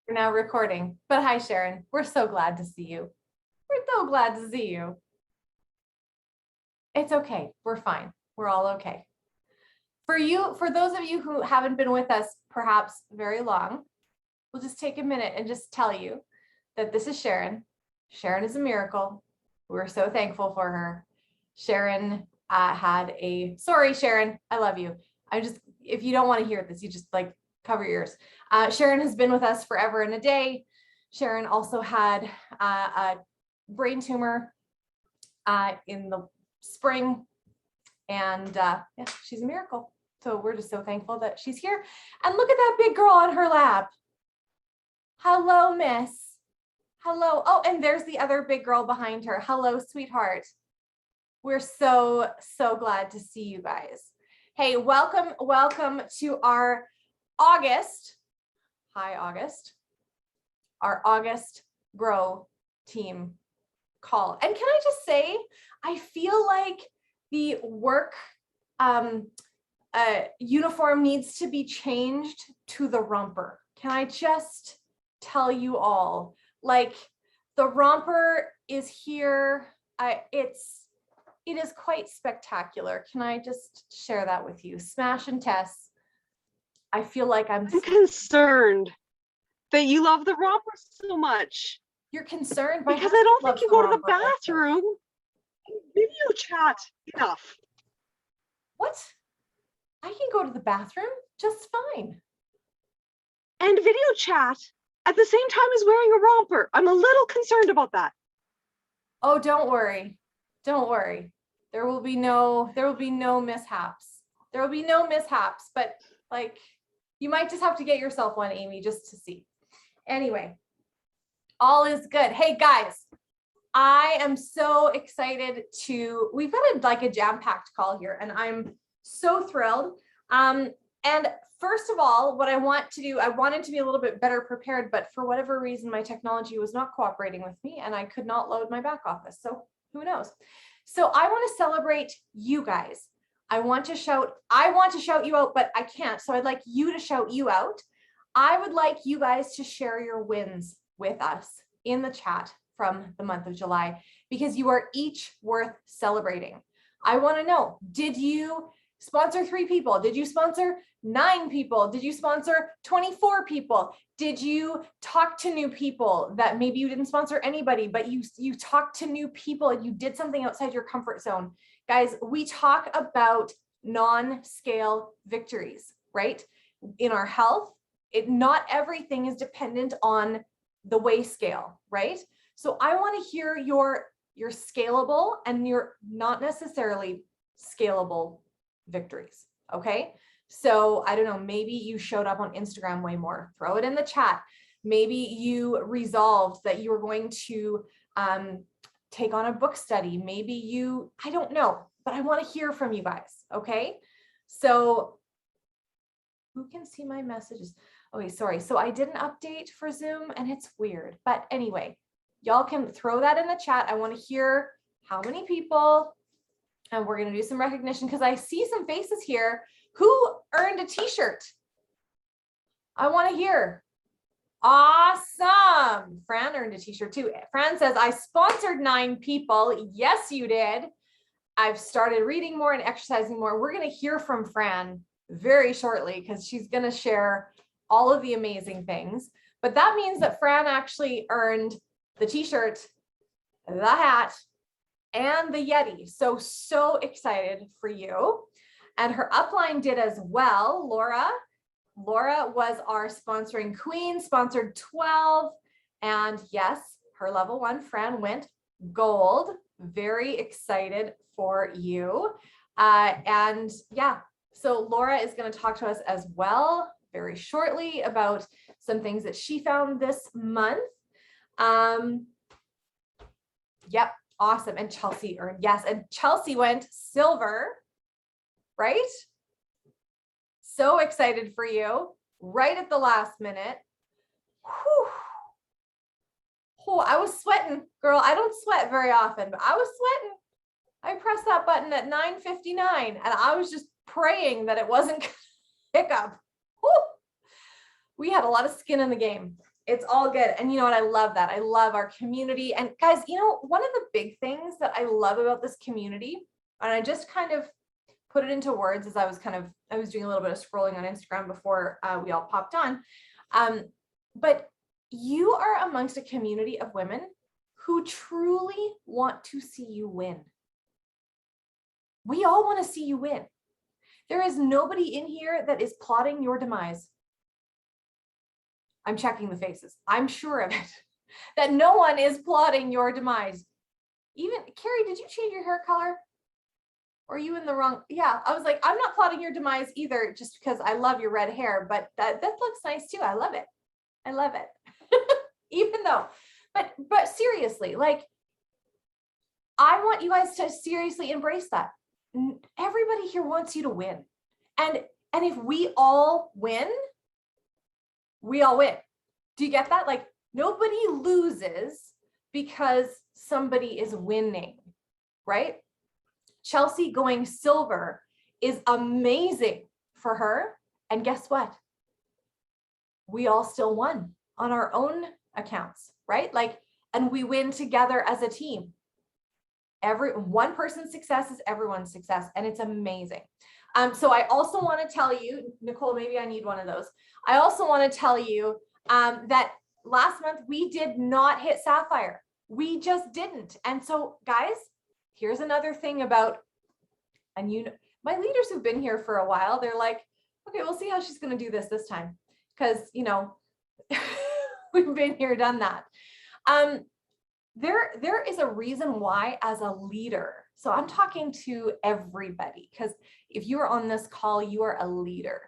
We're now recording. But hi, Sharon. We're so glad to see you. We're so glad to see you. It's okay. We're fine. We're all okay. For those of you who haven't been with us perhaps very long, we'll just take a minute and just tell you that this is Sharon. Sharon is a miracle. We're so thankful for her. Sharon sorry, Sharon, I love you. If you don't want to hear this, you just like cover your ears. Sharon has been with us forever and a day. Sharon also had a brain tumor in the spring, and yeah, she's a miracle. So we're just so thankful that she's here. And look at that big girl on her lap. Hello, miss. Hello. Oh, and there's the other big girl behind her. Hello, sweetheart. We're so glad to see you guys. Hey, welcome to our August. Hi, August. Our August Grow team call. And can I just say, I feel like the work uniform needs to be changed to the romper. Can I just tell you all, like, the romper is here. It is quite spectacular. Can I just share that with you? Smash and Tess, I feel like I'm concerned that you love the romper so much. You're concerned? Because I don't think you go to the bathroom and video chat enough. What? I can go to the bathroom just fine. And video chat at the same time as wearing a romper. I'm a little concerned about that. Oh, don't worry. Don't worry. There will be no mishaps. There will be no mishaps, but like, you might just have to get yourself one, Amy, just to see. Anyway, all is good. Hey guys, I am so excited we've got a jam-packed call here, and I'm so thrilled. And first of all, what I want to do, I wanted to be a little bit better prepared, but for whatever reason, my technology was not cooperating with me and I could not load my back office. So who knows? So I want to celebrate you guys. I want to shout you out, but I can't. So I'd like you to shout you out. I would like you guys to share your wins with us in the chat from the month of July, because you are each worth celebrating. I want to know, did you sponsor 3 people? Did you sponsor 9 people? Did you sponsor 24 people? Did you talk to new people that maybe you didn't sponsor anybody, but you talked to new people and you did something outside your comfort zone? Guys, we talk about non-scale victories, right? In our health, not everything is dependent on the weigh scale, right? So I want to hear your scalable and your not necessarily scalable victories. Okay. So I don't know, maybe you showed up on Instagram way more, throw it in the chat. Maybe you resolved that you were going to take on a book study. Maybe I don't know, but I want to hear from you guys. Okay. So who can see my messages? Okay, sorry. So I did an update for Zoom and it's weird, but anyway, y'all can throw that in the chat. I want to hear how many people, and we're going to do some recognition because I see some faces here. Who earned a t-shirt? I want to hear. Awesome. Fran earned a t-shirt too. Fran says, I sponsored 9 people. Yes, you did. I've started reading more and exercising more. We're going to hear from Fran very shortly because she's going to share all of the amazing things. But that means that Fran actually earned the t-shirt, the hat, and the Yeti. So excited for you. And her upline did as well. Laura was our sponsoring queen, sponsored 12. And yes, her level 1, Fran, went gold. Very excited for you. And yeah, so Laura is going to talk to us as well very shortly about some things that she found this month. Yep, awesome. And Chelsea earned, yes, and Chelsea went silver, right? So excited for you, right at the last minute. Whew. Oh, I was sweating, girl. I don't sweat very often, but I was sweating. I pressed that button at 9:59 and I was just praying that it wasn't gonna pick up. Whew. We had a lot of skin in the game. It's all good. And you know what? I love that. I love our community. And guys, you know, one of the big things that I love about this community, and I just kind of put it into words as I was doing a little bit of scrolling on Instagram before we all popped on. But you are amongst a community of women who truly want to see you win. We all want to see you win. There is nobody in here that is plotting your demise. I'm checking the faces. I'm sure of it, that no one is plotting your demise. Even Carrie, did you change your hair color? Or are you in the wrong? Yeah, I was like, I'm not plotting your demise either, just because I love your red hair, but that looks nice too. I love it. I love it. Even though, but seriously, like, I want you guys to seriously embrace that. Everybody here wants you to win. And if we all win, we all win. Do you get that? Like, nobody loses because somebody is winning, right? Chelsea going silver is amazing for her. And guess what? We all still won on our own accounts, right? Like, and we win together as a team. One person's success is everyone's success, and it's amazing. So I also want to tell you, Nicole, maybe I need one of those. I also want to tell you that last month we did not hit Sapphire. We just didn't. And so guys, here's another thing about, and you know, my leaders who've been here for a while, they're like, okay, we'll see how she's going to do this time. Because, you know, we've been here, done that. There is a reason why, as a leader, so I'm talking to everybody, because if you're on this call, you are a leader.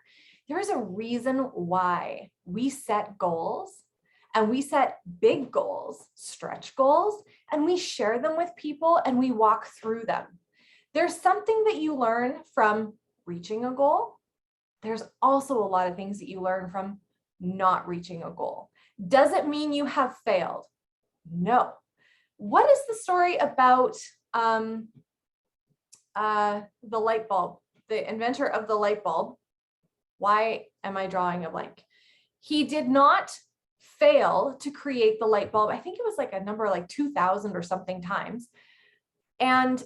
There is a reason why we set goals, and we set big goals, stretch goals, and we share them with people and we walk through them. There's something that you learn from reaching a goal. There's also a lot of things that you learn from not reaching a goal. Does it mean you have failed? No. What is the story about the light bulb, the inventor of the light bulb? Why am I drawing a blank? He did not fail to create the light bulb. I think it was like a number like 2,000 or something times. And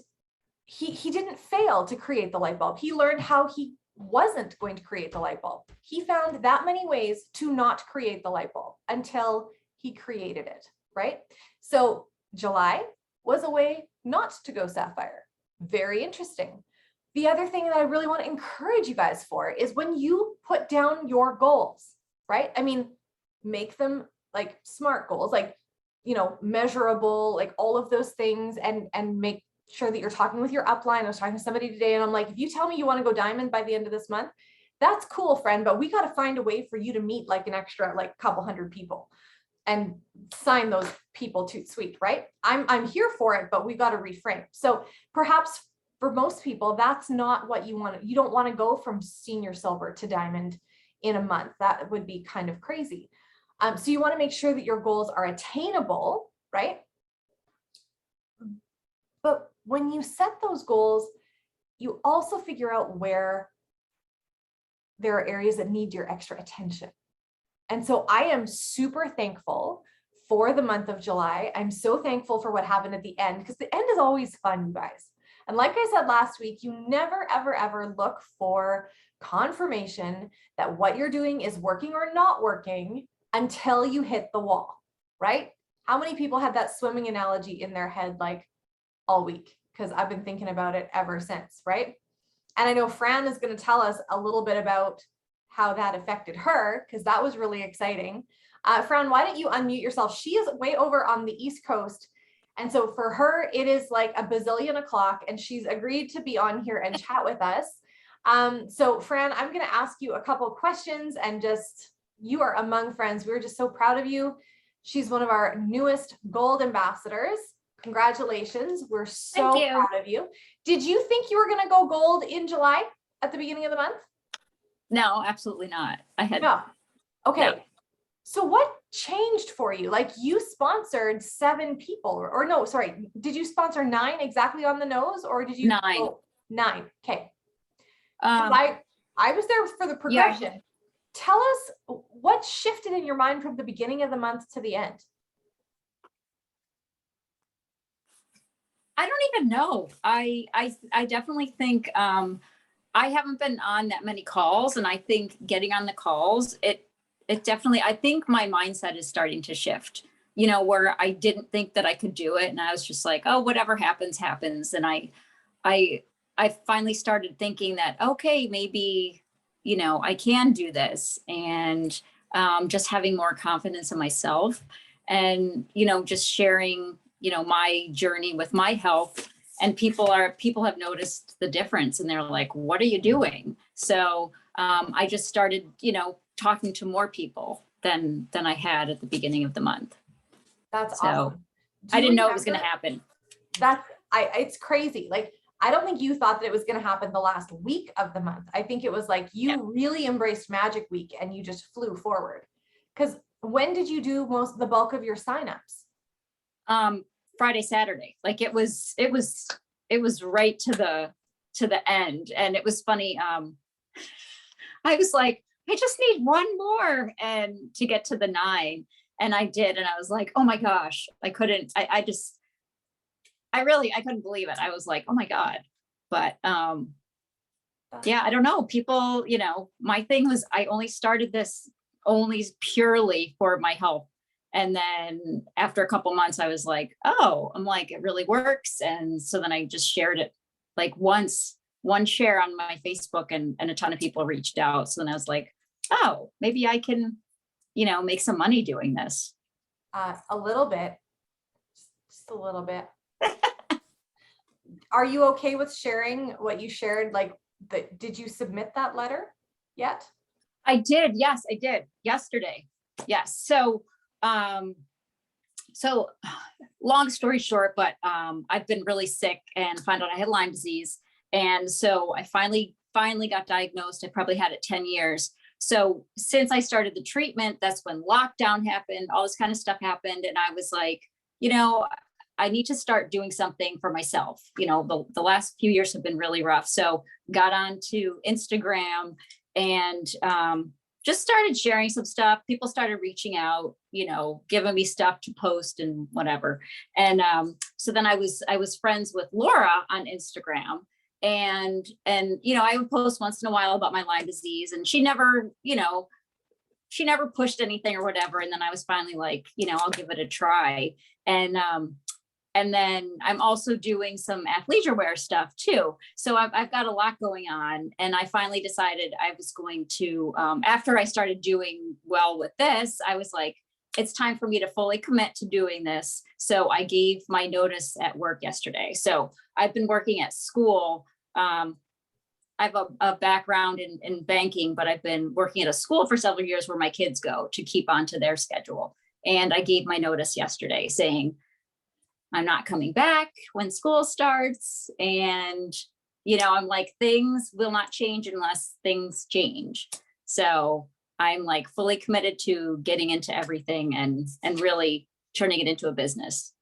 he didn't fail to create the light bulb. He learned how he wasn't going to create the light bulb. He found that many ways to not create the light bulb until he created it, right? So July was a way not to go Sapphire. Very interesting. The other thing that I really want to encourage you guys for is when you put down your goals, right? I mean, make them like SMART goals, like, you know, measurable, like all of those things, and make sure that you're talking with your upline. I was talking to somebody today and I'm like, if you tell me you want to go diamond by the end of this month, that's cool, friend, but we got to find a way for you to meet like an extra, like couple hundred people and sign those people toot sweet, right? I'm here for it, but we got to reframe. So perhaps for most people, that's not what you want. You don't want to go from senior silver to diamond in a month. That would be kind of crazy. So you want to make sure that your goals are attainable, right? But when you set those goals, you also figure out where there are areas that need your extra attention. And so I am super thankful for the month of July. I'm so thankful for what happened at the end, because the end is always fun, you guys. And like I said last week, you never, ever, ever look for confirmation that what you're doing is working or not working until you hit the wall, right? How many people had that swimming analogy in their head like all week? Because I've been thinking about it ever since, right? And I know Fran is going to tell us a little bit about how that affected her, because that was really exciting. Fran, why don't you unmute yourself? She is way over on the East Coast. And so for her, it is like a bazillion o'clock, and she's agreed to be on here and chat with us. So Fran, I'm going to ask you a couple of questions, and just, you are among friends. We're just so proud of you. She's one of our newest gold ambassadors. Congratulations. We're so proud of you. Did you think you were going to go gold in July at the beginning of the month? No, absolutely not. No. Okay. No. So what changed for you? Like, you sponsored 7 people, or no, sorry. Did you sponsor 9 exactly on the nose, or did you? 9. Oh, 9. Okay. I was there for the progression. tell us what shifted in your mind from the beginning of the month to the end. I don't even know. I definitely think I haven't been on that many calls, and I think getting on the calls, it definitely, I think my mindset is starting to shift, you know, where I didn't think that I could do it. And I was just like, oh, whatever happens, happens. And I finally started thinking that, okay, maybe, you know, I can do this, and just having more confidence in myself, and, you know, just sharing, you know, my journey with my health. And people have noticed the difference, and they're like, what are you doing? So I just started, you know, talking to more people than I had at the beginning of the month. That's So awesome. Do I you didn't know it was going to remember- happen. It's crazy. Like, I don't think you thought that it was going to happen the last week of the month. I think it was like you really embraced Magic Week and you just flew forward. Because when did you do the bulk of your signups? Friday, Saturday. Like it was right to the end. And it was funny. I was like, I just need one more and to get to the 9. And I did. And I was like, oh my gosh, I couldn't believe it. I was like, oh my God. But yeah, I don't know. People, you know, my thing was, I only started this only purely for my health. And then after a couple months, I was like, oh, I'm like, it really works. And so then I just shared it like one share on my Facebook, and a ton of people reached out. So then I was like, oh, maybe I can, you know, make some money doing this. A little bit, just a little bit. Are you okay with sharing what you shared? Like, did you submit that letter yet? I did. Yes, I did yesterday. Yes. So long story short, but I've been really sick and found out I had Lyme disease. And so I finally got diagnosed. I probably had it 10 years. So since I started the treatment, that's when lockdown happened, all this kind of stuff happened. And I was like, you know, I need to start doing something for myself. You know, the last few years have been really rough. So got onto Instagram and just started sharing some stuff. People started reaching out, you know, giving me stuff to post and whatever. And so then I was friends with Laura on Instagram, and you know, I would post once in a while about my Lyme disease, and she never, you know, she never pushed anything or whatever. And then I was finally like, you know, I'll give it a try. And then I'm also doing some athleisure wear stuff too. So I've got a lot going on. And I finally decided I was going to, after I started doing well with this, I was like, it's time for me to fully commit to doing this. So I gave my notice at work yesterday. So I've been working at school. I have a background in banking, but I've been working at a school for several years where my kids go to keep on to their schedule. And I gave my notice yesterday saying, I'm not coming back when school starts. And, you know, I'm like, things will not change unless things change. So I'm like fully committed to getting into everything and really turning it into a business.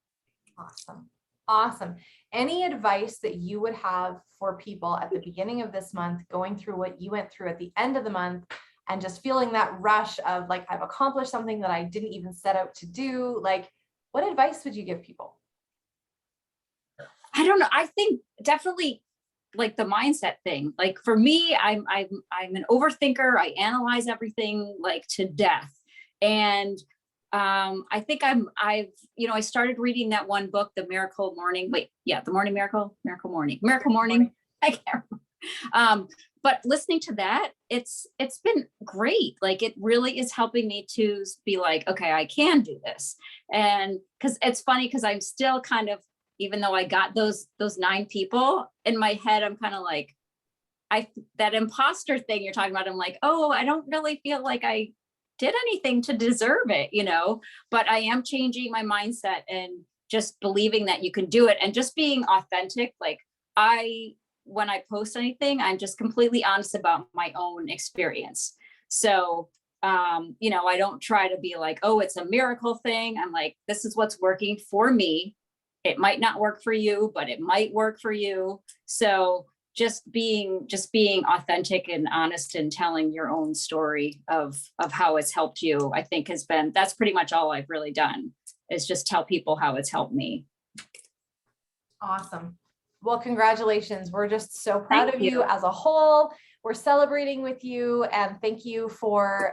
Awesome. Awesome. Any advice that you would have for people at the beginning of this month, going through what you went through at the end of the month, and just feeling that rush of like, I've accomplished something that I didn't even set out to do? Like, what advice would you give people? I don't know. I think definitely like the mindset thing. Like for me, I'm an overthinker. I analyze everything like to death. And I think I've, you know, I started reading that one book, The Miracle Morning. The Morning Miracle Morning. I can't remember. But listening to that, it's been great. Like it really is helping me to be like, okay, I can do this. And because it's funny, because I'm still kind of, even though I got those 9 people in my head, I'm kind of like, that imposter thing you're talking about. I'm like, oh, I don't really feel like I did anything to deserve it, you know, but I am changing my mindset and just believing that you can do it and just being authentic. Like when I post anything, I'm just completely honest about my own experience. So, you know, I don't try to be like, oh, it's a miracle thing. I'm like, this is what's working for me. It might not work for you, but it might work for you. So just being authentic and honest and telling your own story of how it's helped you, I think that's pretty much all I've really done, is just tell people how it's helped me. Awesome. Well, congratulations. We're just so proud Thank of you you. as a whole. We're celebrating with you, and thank you for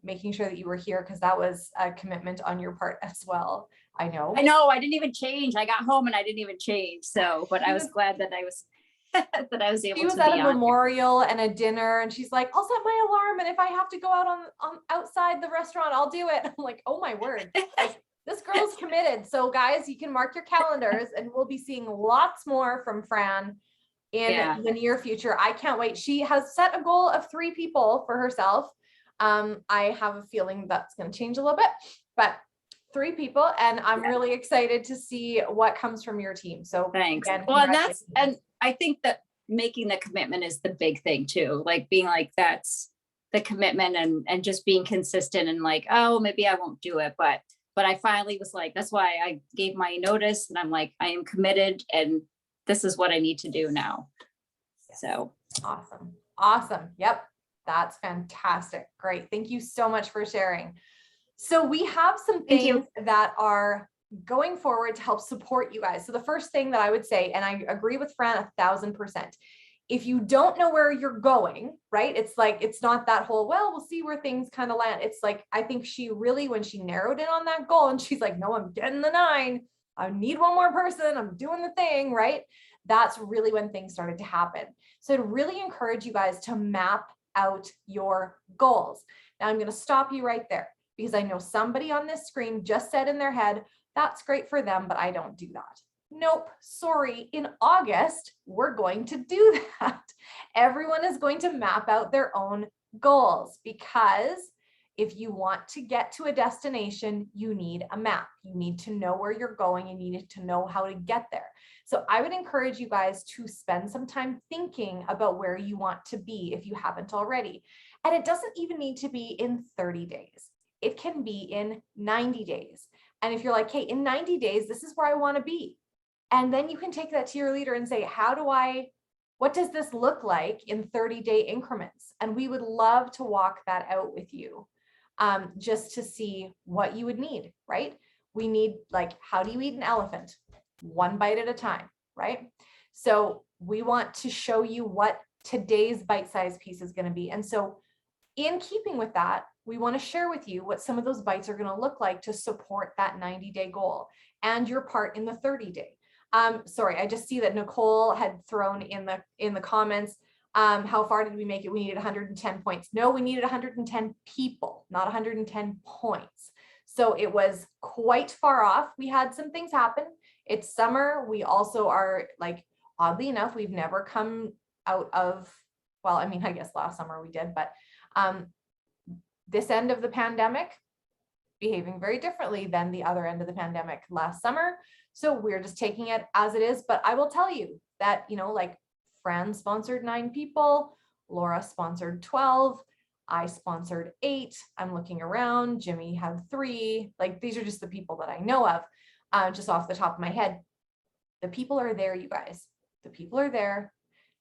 making sure that you were here, because that was a commitment on your part as well. I know. I didn't even change. I got home and I didn't even change. So, but I was glad that I was that I was able She was to at be a on. memorial and a dinner, and she's like, I'll set my alarm, and if I have to go out on outside the restaurant, I'll do it. I'm like, oh my word. Like, this girl's committed. So guys, you can mark your calendars, and we'll be seeing lots more from Fran in the near future. I can't wait. She has set a goal of 3 people for herself. I have a feeling that's going to change a little bit, but 3 people, and I'm really excited to see what comes from your team. So Thanks. again, Well, and I think that making the commitment is the big thing too. Like being like, that's the commitment, and just being consistent, and like, oh, maybe I won't do it, but I finally was like, that's why I gave my notice, and I'm like, I am committed, and this is what I need to do now. So awesome. Awesome. Yep. That's fantastic. Great. Thank you so much for sharing. So we have some things that are going forward to help support you guys. So the first thing that I would say, and I agree with Fran 1000%, if you don't know where you're going, right? It's like, it's not that whole, well, we'll see where things kind of land. It's like, I think she really, when she narrowed in on that goal and she's like, no, I'm getting the 9. I need one more person. I'm doing the thing, right? That's really when things started to happen. So to really encourage you guys to map out your goals. Now I'm going to stop you right there, because I know somebody on this screen just said in their head, that's great for them, but I don't do that. Nope, sorry. In August, we're going to do that. Everyone is going to map out their own goals, because if you want to get to a destination, you need a map. You need to know where you're going. You need to know how to get there. So I would encourage you guys to spend some time thinking about where you want to be if you haven't already. And it doesn't even need to be in 30 days. It can be in 90 days. And if you're like, hey, in 90 days, this is where I want to be. And then you can take that to your leader and say, what does this look like in 30-day increments? And we would love to walk that out with you, just to see what you would need, right? We need, like, how do you eat an elephant? 1 bite at a time, right? So we want to show you what today's bite-sized piece is going to be. And so in keeping with that, we want to share with you what some of those bites are going to look like to support that 90-day goal and your part in the 30-day. Sorry, I just see that Nicole had thrown in the comments, how far did we make it? We needed 110 points. No, we needed 110 people, not 110 points. So it was quite far off. We had some things happen. It's summer. We also are, like, oddly enough, we've never come out of, well, I mean, I guess last summer we did, but this end of the pandemic behaving very differently than the other end of the pandemic last summer. So we're just taking it as it is. But I will tell you that, like, Fran sponsored 9 people, Laura sponsored 12, I sponsored 8. I'm looking around, Jimmy had 3. Like, these are just the people that I know of, just off the top of my head. The people are there, you guys. The people are there.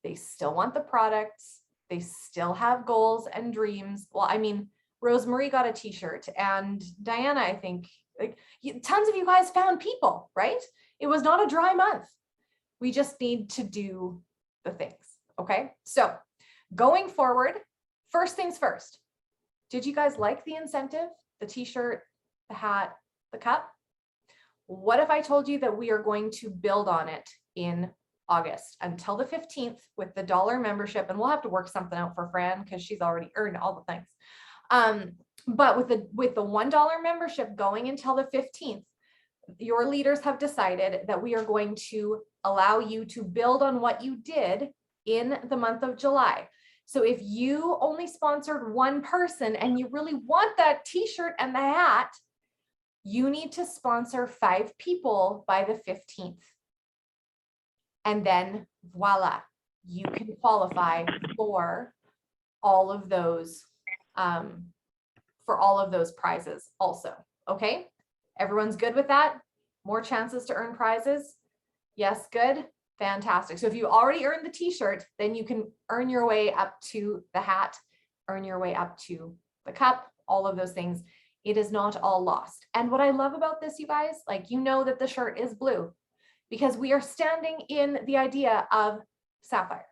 They still want the products. They still have goals and dreams. Well, I mean, Rosemary got a t-shirt, and Diana, I think, like, tons of you guys found people, right? It was not a dry month. We just need to do the things. Okay. So going forward, first things first, did you guys like the incentive, the t-shirt, the hat, the cup? What if I told you that we are going to build on it in August until the 15th with the $1 membership, and we'll have to work something out for Fran because she's already earned all the things. But with the $1 membership going until the 15th, your leaders have decided that we are going to allow you to build on what you did in the month of July. So if you only sponsored 1 person and you really want that t-shirt and the hat, you need to sponsor 5 people by the 15th. And then voila, you can qualify for all of those prizes also. Okay, everyone's good with that? More chances to earn prizes? Yes, good. Fantastic. So if you already earned the t-shirt, then you can earn your way up to the hat, earn your way up to the cup, all of those things. It is not all lost. And what I love about this, you guys, like, you know that the shirt is blue because we are standing in the idea of sapphire.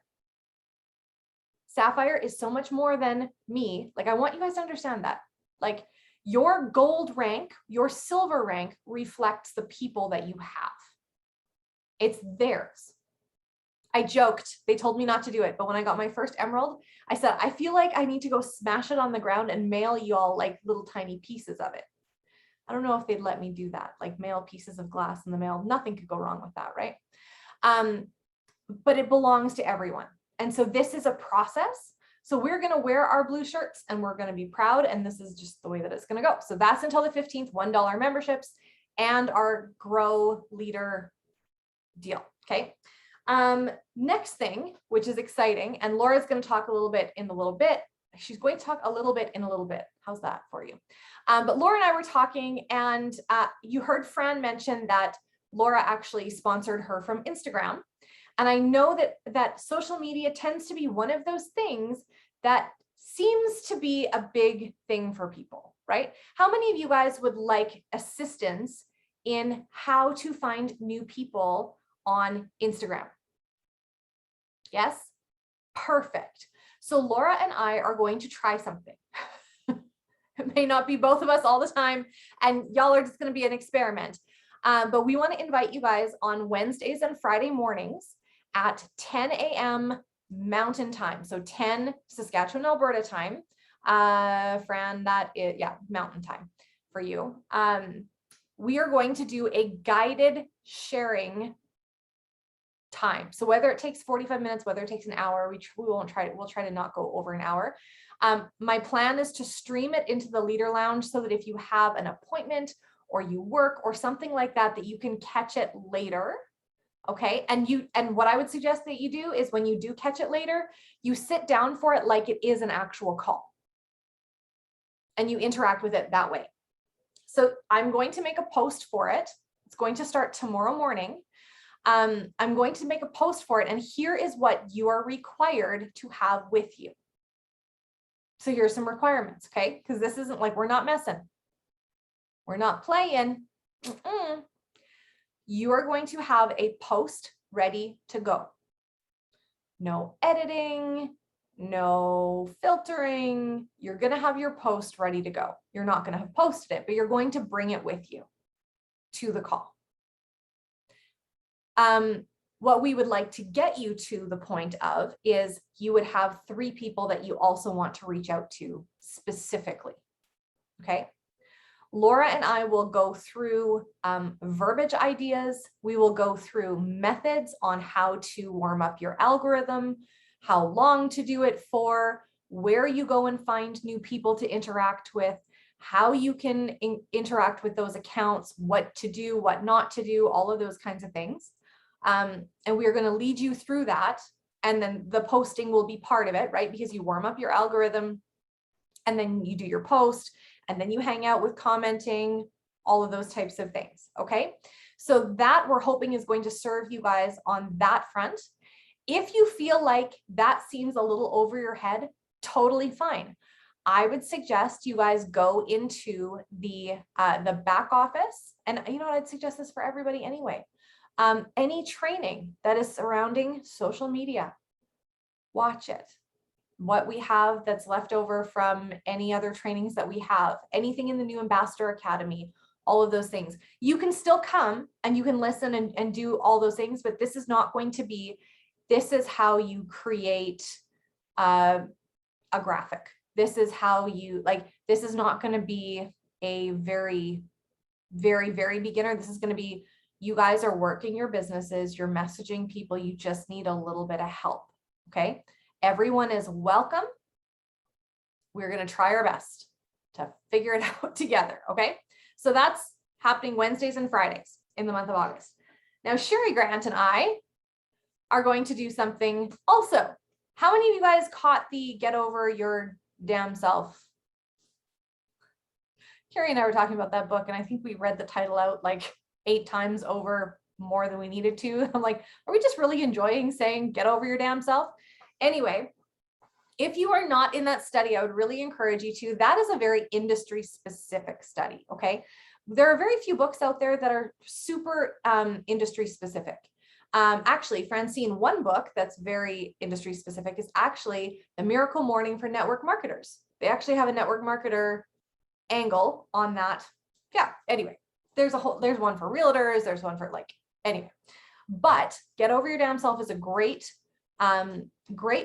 Sapphire is so much more than me. Like, I want you guys to understand that. Like, your gold rank, your silver rank reflects the people that you have. It's theirs. I joked, they told me not to do it, but when I got my first emerald, I said, I feel like I need to go smash it on the ground and mail you all like little tiny pieces of it. I don't know if they'd let me do that, like mail pieces of glass in the mail. Nothing could go wrong with that, right? But it belongs to everyone. And so this is a process. So we're going to wear our blue shirts and we're going to be proud. And this is just the way that it's going to go. So that's until the 15th, $1 memberships and our Grow Leader deal. Okay. Next thing, which is exciting, and Laura's going to talk a little bit in a little bit. She's going to talk a little bit in a little bit. How's that for you? But Laura and I were talking, and you heard Fran mention that Laura actually sponsored her from Instagram. And I know that social media tends to be one of those things that seems to be a big thing for people, right? How many of you guys would like assistance in how to find new people on Instagram? Yes? Perfect. So Laura and I are going to try something. It may not be both of us all the time, and y'all are just going to be an experiment. But we want to invite you guys on Wednesdays and Friday mornings at 10 a.m. Mountain Time. So 10 Saskatchewan, Alberta time. Fran, that is, yeah, Mountain Time for you. We are going to do a guided sharing time. So whether it takes 45 minutes, whether it takes an hour, we'll try to not go over an hour. My plan is to stream it into the Leader Lounge so that if you have an appointment or you work or something like that, that you can catch it later. Okay. And what I would suggest that you do is when you do catch it later, you sit down for it like it is an actual call and you interact with it that way. So I'm going to make a post for it. It's going to start tomorrow morning. I'm going to make a post for it, and here is what you are required to have with you. So here's some requirements, okay? Because this isn't like, we're not messing. We're not playing. You are going to have a post ready to go. No editing, no filtering. You're going to have your post ready to go. You're not going to have posted it, but you're going to bring it with you to the call. What we would like to get you to the point of is you would have 3 people that you also want to reach out to specifically. Okay. Laura and I will go through verbiage ideas. We will go through methods on how to warm up your algorithm, how long to do it for, where you go and find new people to interact with, how you can interact with those accounts, what to do, what not to do, all of those kinds of things. And we are going to lead you through that. And then the posting will be part of it, right? Because you warm up your algorithm and then you do your post and then you hang out with commenting, all of those types of things. Okay. So that we're hoping is going to serve you guys on that front. If you feel like that seems a little over your head, totally fine. I would suggest you guys go into the back office, and you know what, I'd suggest this for everybody anyway. Any training that is surrounding social media, watch it. What we have that's left over from any other trainings that we have, anything in the New Ambassador Academy, all of those things. You can still come and you can listen and do all those things, but this is not going to be, this is how you create a graphic. This is how you, like, this is not going to be a very, very, very beginner. This is going to be, you guys are working your businesses, you're messaging people, you just need a little bit of help, okay? Everyone is welcome. We're going to try our best to figure it out together, okay? So that's happening Wednesdays and Fridays in the month of August. Now, Sherry Grant and I are going to do something also. How many of you guys caught the Get Over Your Damn Self? Carrie and I were talking about that book, and I think we read the title out like 8 times over more than we needed to. I'm like, are we just really enjoying saying, get over your damn self? Anyway, if you are not in that study, I would really encourage you to. That is a very industry specific study. Okay. There are very few books out there that are super industry specific. Actually, Francine, one book that's very industry specific is actually The Miracle Morning for Network Marketers. They actually have a network marketer angle on that. Yeah, anyway, there's one for realtors, there's one for anyway. But Get Over Your Damn Self is a great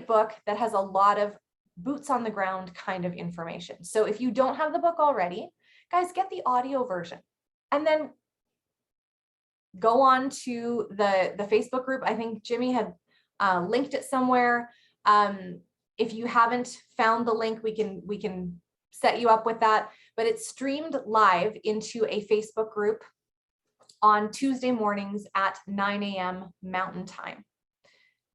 book that has a lot of boots on the ground kind of information. So if you don't have the book already, guys, get the audio version and then go on to the Facebook group. I think Jimmy had linked it somewhere. If you haven't found the link, we can set you up with that, but it's streamed live into a Facebook group on Tuesday mornings at 9 a.m. Mountain Time.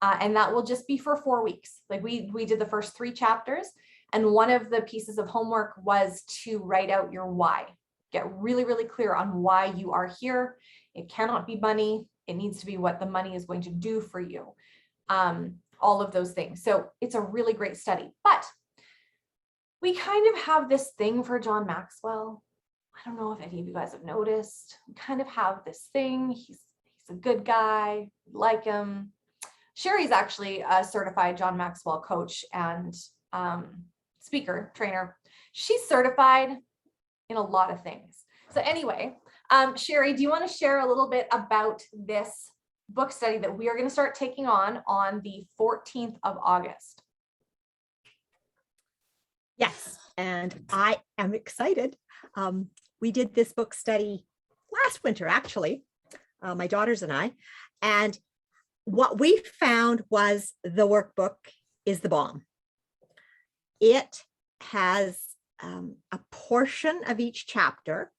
And that will just be for 4 weeks. Like we did the first 3 chapters, and one of the pieces of homework was to write out your why. Get really, really clear on why you are here. It cannot be money. It needs to be what the money is going to do for you. All of those things. So it's a really great study, but we kind of have this thing for John Maxwell. I don't know if any of you guys have noticed. We kind of have this thing. He's a good guy. We like him. Sherry's actually a certified John Maxwell coach and speaker, trainer. She's certified in a lot of things. So anyway, Sherry, do you want to share a little bit about this book study that we are going to start taking on the 14th of August? Yes, and I am excited. We did this book study last winter, actually, my daughters and I, and what we found was the workbook is the bomb. It has a portion of each chapter,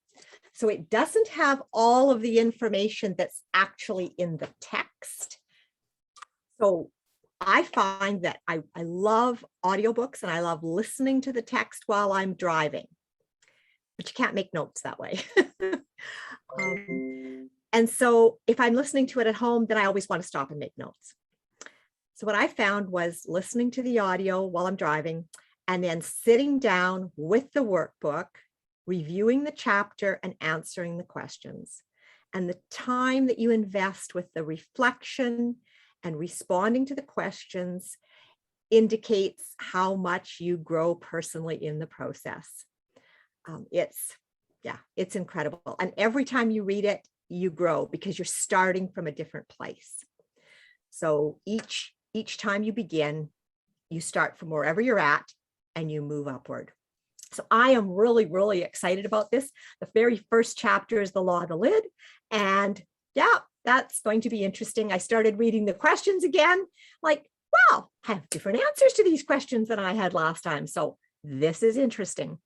so it doesn't have all of the information that's actually in the text. So I find that I love audiobooks and I love listening to the text while I'm driving, but you can't make notes that way. And so if I'm listening to it at home, then I always want to stop and make notes. So what I found was listening to the audio while I'm driving and then sitting down with the workbook, reviewing the chapter and answering the questions. And the time that you invest with the reflection and responding to the questions indicates how much you grow personally in the process. It's incredible. And every time you read it, you grow because you're starting from a different place. So each time you begin, you start from wherever you're at and you move upward. So I am really, really excited about this. The very first chapter is the Law of the Lid. And yeah, that's going to be interesting. I started reading the questions again, like, wow, I have different answers to these questions than I had last time. So this is interesting.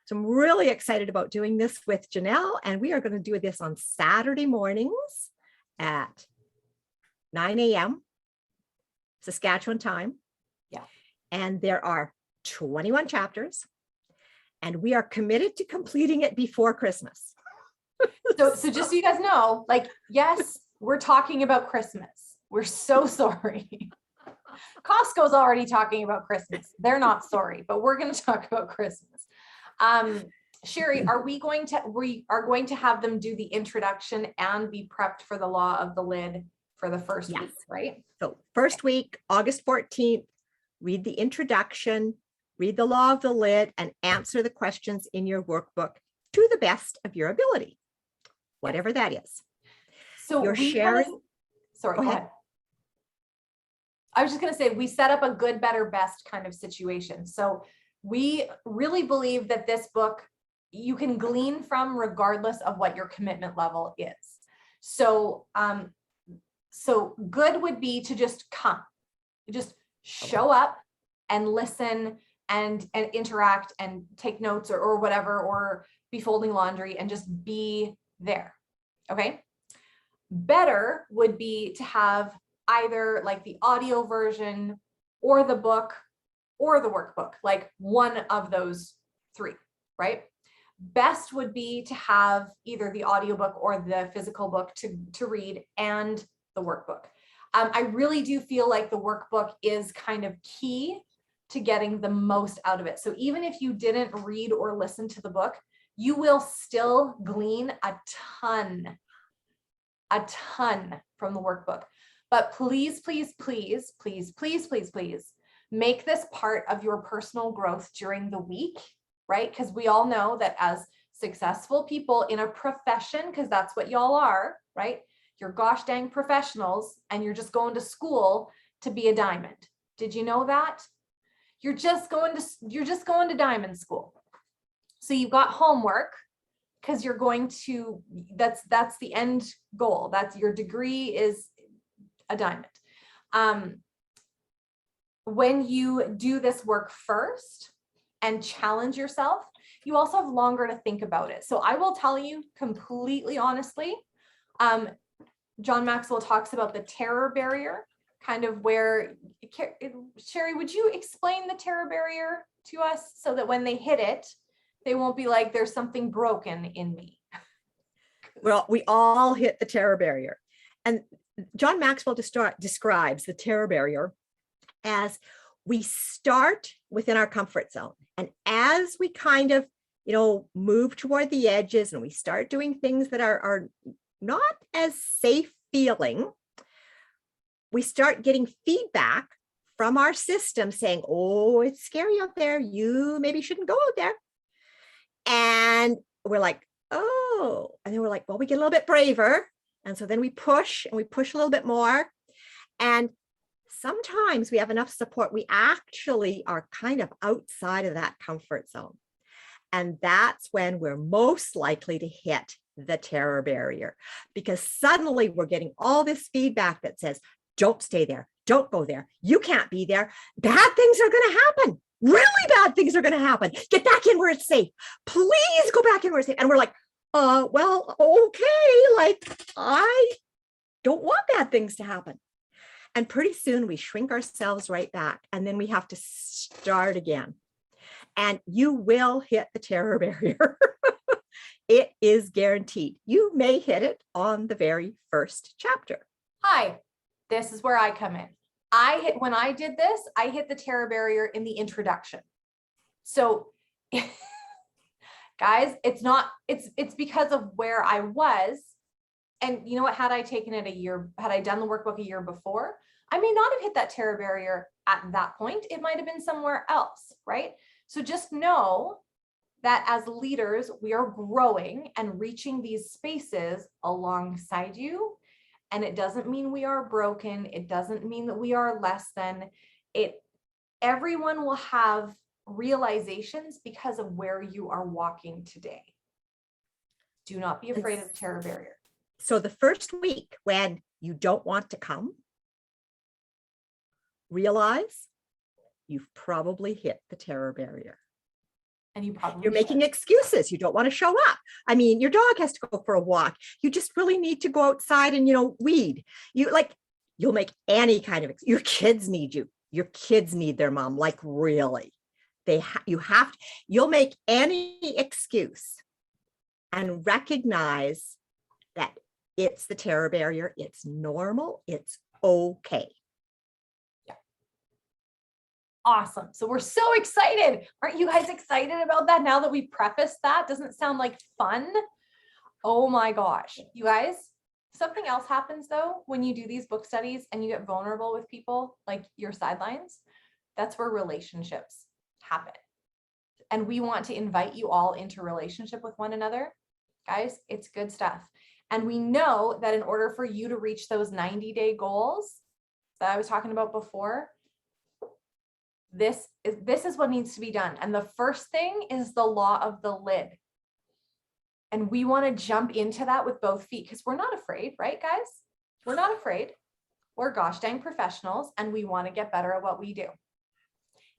So I'm really excited about doing this with Janelle, and we are going to do this on Saturday mornings at 9 a.m. Saskatchewan time. Yeah. And there are 21 chapters, and we are committed to completing it before Christmas. So just so you guys know, yes, we're talking about Christmas. We're so sorry. Costco's already talking about Christmas. They're not sorry, but we're going to talk about Christmas. Sherry, we are going to have them do the introduction and be prepped for the Law of the Lid for the first week, right? So first week, August 14th, read the introduction, read the Law of the Lid, and answer the questions in your workbook to the best of your ability, whatever that is. So you're sharing. Sorry, go ahead. I was just going to say, we set up a good, better, best kind of situation. So we really believe that this book you can glean from regardless of what your commitment level is. So, so good would be to just show up and listen and interact and take notes or whatever, or be folding laundry and just be there. Okay. Better would be to have either like the audio version or the book or the workbook, like one of those 3, right? best would be to have either the audiobook or the physical book to read and the workbook. I really do feel like the workbook is kind of key to getting the most out of it. So even if you didn't read or listen to the book, you will still glean a ton from the workbook. But please, please, please, please, please, please, please make this part of your personal growth during the week, right? Because we all know that as successful people in a profession, because that's what y'all are, right? You're gosh dang professionals and you're just going to school to be a diamond. Did you know that? You're just going to diamond school. So you've got homework because you're going to, that's the end goal. That's your degree is a diamond. When you do this work first and challenge yourself, you also have longer to think about it. So I will tell you completely honestly, John Maxwell talks about the terror barrier, kind of where, Sherry, would you explain the terror barrier to us so that when they hit it, they won't be like, there's something broken in me? Well, we all hit the terror barrier. And John Maxwell describes the terror barrier as we start within our comfort zone. And as we kind of, move toward the edges and we start doing things that are not as safe feeling, we start getting feedback from our system saying, oh, it's scary out there. You maybe shouldn't go out there. And we're like, oh, and then we're like, well, we get a little bit braver. And so then we push and we push a little bit more. And sometimes we have enough support. We actually are kind of outside of that comfort zone. And that's when we're most likely to hit the terror barrier, because suddenly we're getting all this feedback that says, don't stay there. Don't go there. You can't be there. Bad things are going to happen. Really bad things are going to happen. Get back in where it's safe. Please go back in where it's safe. And we're like, well, okay. Like, I don't want bad things to happen. And pretty soon we shrink ourselves right back. And then we have to start again. And you will hit the terror barrier. It is guaranteed. You may hit it on the very first chapter. Hi, this is where I come in. When I did this, I hit the terror barrier in the introduction. So guys, it's because of where I was. And you know what, had I taken it had I done the workbook a year before, I may not have hit that terror barrier at that point. It might've been somewhere else, right? So just know that as leaders, we are growing and reaching these spaces alongside you. And it doesn't mean we are broken. It doesn't mean that we are less than it. Everyone will have realizations because of where you are walking today. Do not be afraid of the terror barrier. So the first week when you don't want to come, realize you've probably hit the terror barrier. And you're making excuses. You don't want to show up. I mean, your dog has to go for a walk. You just really need to go outside and, weed. You'll make any kind of, your kids need you. Your kids need their mom. Like really, you'll make any excuse and recognize that it's the terror barrier. It's normal. It's okay. Awesome. So we're so excited. Aren't you guys excited about that now that we prefaced that? Doesn't it sound like fun? Oh my gosh. You guys, something else happens though when you do these book studies and you get vulnerable with people like your sidelines. That's where relationships happen. And we want to invite you all into relationship with one another. Guys, it's good stuff. And we know that in order for you to reach those 90-day goals that I was talking about before, this is what needs to be done. And the first thing is the law of the lid. And we want to jump into that with both feet because we're not afraid, right, guys? We're not afraid. We're gosh dang professionals and we want to get better at what we do.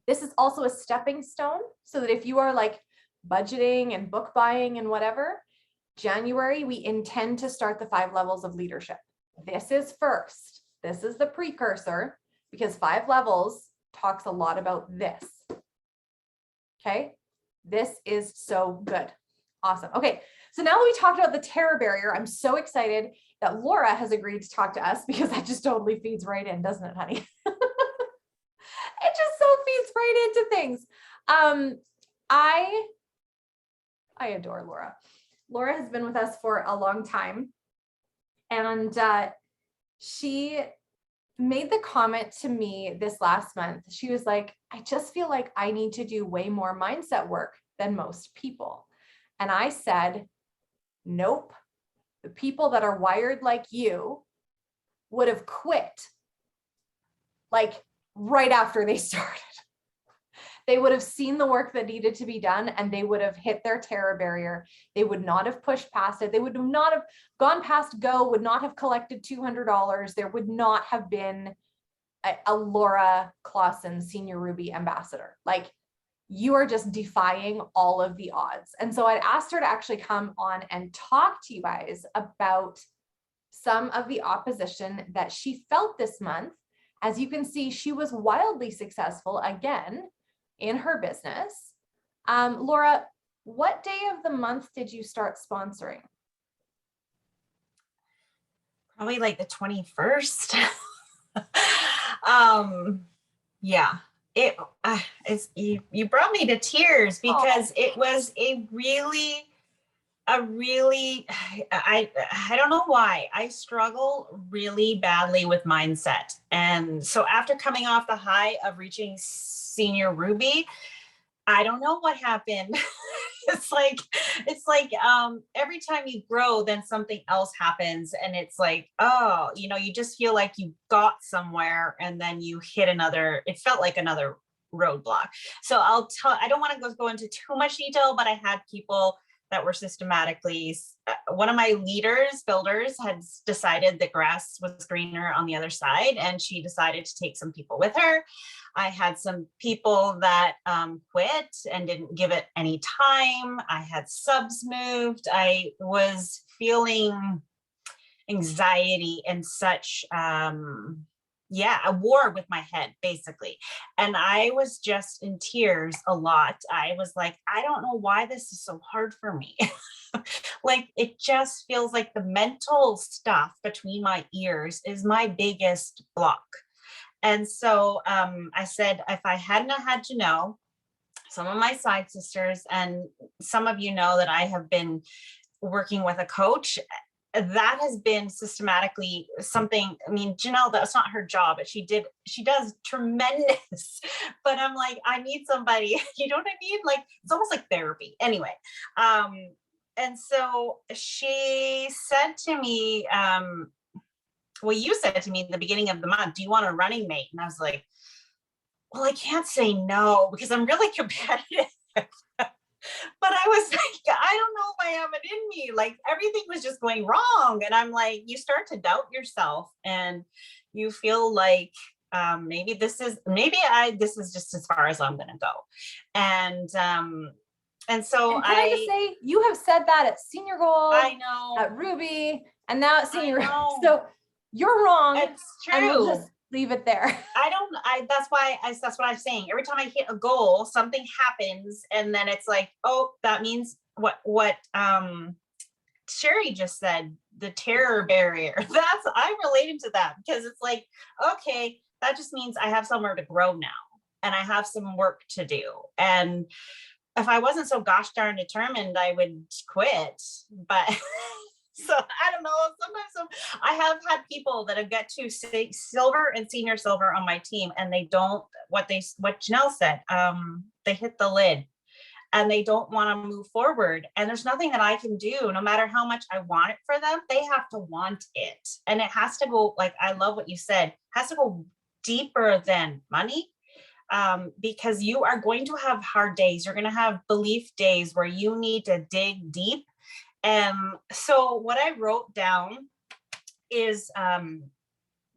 This is also a stepping stone so that if you are like budgeting and book buying and whatever, January, we intend to start the 5 levels of leadership. This is first. This is the precursor because 5 levels talks a lot about this. Okay, this is so good. Awesome. Okay. So now that we talked about the terror barrier, I'm so excited that Laura has agreed to talk to us because that just totally feeds right in, doesn't it, honey? It just so feeds right into things. I adore Laura. Laura has been with us for a long time. And she made the comment to me this last month. She was like, I just feel like I need to do way more mindset work than most people. And I said, nope. The people that are wired like you would have quit like right after they started. They would have seen the work that needed to be done and they would have hit their terror barrier. They would not have pushed past it. They would not have gone past go, would not have collected $200. There would not have been a Laura Clausen Senior Ruby ambassador. Like, you are just defying all of the odds. And so I'd asked her to actually come on and talk to you guys about some of the opposition that she felt this month. As you can see, she was wildly successful again in her business. Laura, what day of the month did you start sponsoring? Probably like the 21st. Yeah, it's you brought me to tears because it was a really I don't know why I struggle really badly with mindset. And so after coming off the high of reaching Senior Ruby, I don't know what happened. it's like every time you grow, then something else happens. And it's like, oh, you just feel like you got somewhere and then you hit it felt like another roadblock. So I don't want to go into too much detail, but I had people that were systematically, one of my builders had decided the grass was greener on the other side, and she decided to take some people with her. I had some people that quit and didn't give it any time. I had subs moved. I was feeling anxiety and such, a war with my head, basically. And I was just in tears a lot. I was like, I don't know why this is so hard for me. Like, it just feels like the mental stuff between my ears is my biggest block. And so I said, if I hadn't had to know, some of my side sisters, and some of you know that I have been working with a coach, that has been systematically something. I mean, Janelle, that's not her job, but she does tremendous. But I'm like, I need somebody, you know what I mean? Like, it's almost like therapy. Anyway, and so she said to me, well, you said to me in the beginning of the month, do you want a running mate? And I was like, well, I can't say no because I'm really competitive. But I was like, I don't know if I have it in me. Like, everything was just going wrong. And I'm like, you start to doubt yourself and you feel like maybe this is just as far as I'm going to go. And so and can I just say, you have said that at Senior Gold, I know, at Ruby, and now at Senior. So you're wrong. It's true. And we'll just leave it there. That's what I'm saying. Every time I hit a goal, something happens. And then it's like, oh, that means what Sherry just said, the terror barrier. I'm related to that because it's like, okay, that just means I have somewhere to grow now and I have some work to do. And if I wasn't so gosh darn determined, I would quit. But so I don't know. Sometimes I have had people that have got to say silver and senior silver on my team, and they don't what Janelle said. They hit the lid, and they don't want to move forward. And there's nothing that I can do, no matter how much I want it for them. They have to want it, and it has to go. Like, I love what you said. Has to go deeper than money. Because you are going to have hard days. You're going to have belief days where you need to dig deep. So what I wrote down is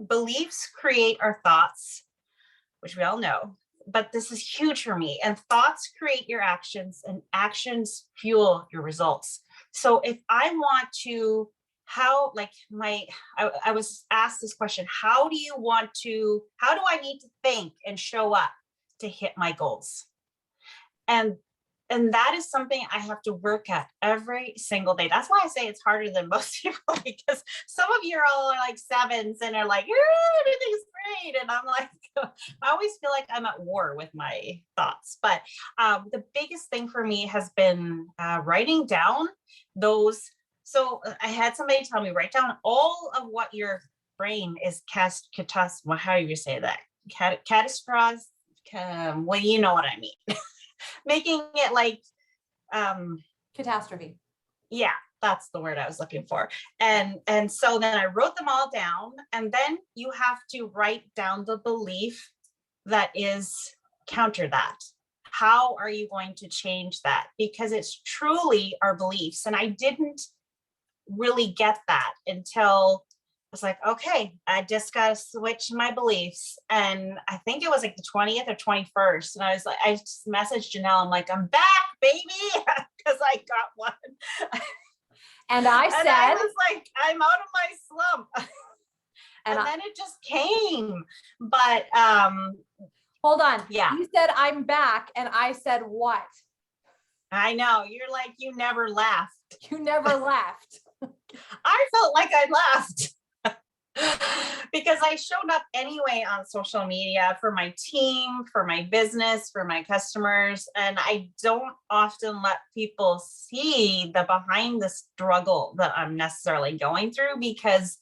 beliefs create our thoughts, which we all know, but this is huge for me. And thoughts create your actions, and actions fuel your results. So if I want to, I was asked this question, how do I need to think and show up to hit my goals? And and that is something I have to work at every single day. That's why I say it's harder than most people, because some of you are all like sevens and are like, "Yeah, everything's great." And I'm like, I always feel like I'm at war with my thoughts. But the biggest thing for me has been writing down those. So I had somebody tell me, write down all of what your brain is well, how do you say that? Catastrophe. Well, you know what I mean. Making it like, Catastrophe. yeah, that's the word I was looking for. And so then I wrote them all down, and then you have to write down the belief that is counter that. How are you going to change that? Because it's truly our beliefs. And I didn't really get that until I was like, okay, I just got to switch my beliefs. And I think it was like the 20th or 21st. And I was like, I just messaged Janelle. I'm like, I'm back, baby, because I got one. And I And I said, was like, I'm out of my slump. and And I- then it just came. But hold on. yeah. You said I'm back, and I said what? I know, you're like, you never laughed. You never left. I felt like I laughed. Because I showed up anyway on social media for my team, for my business, for my customers. And I don't often let people see the behind the struggle that I'm necessarily going through, because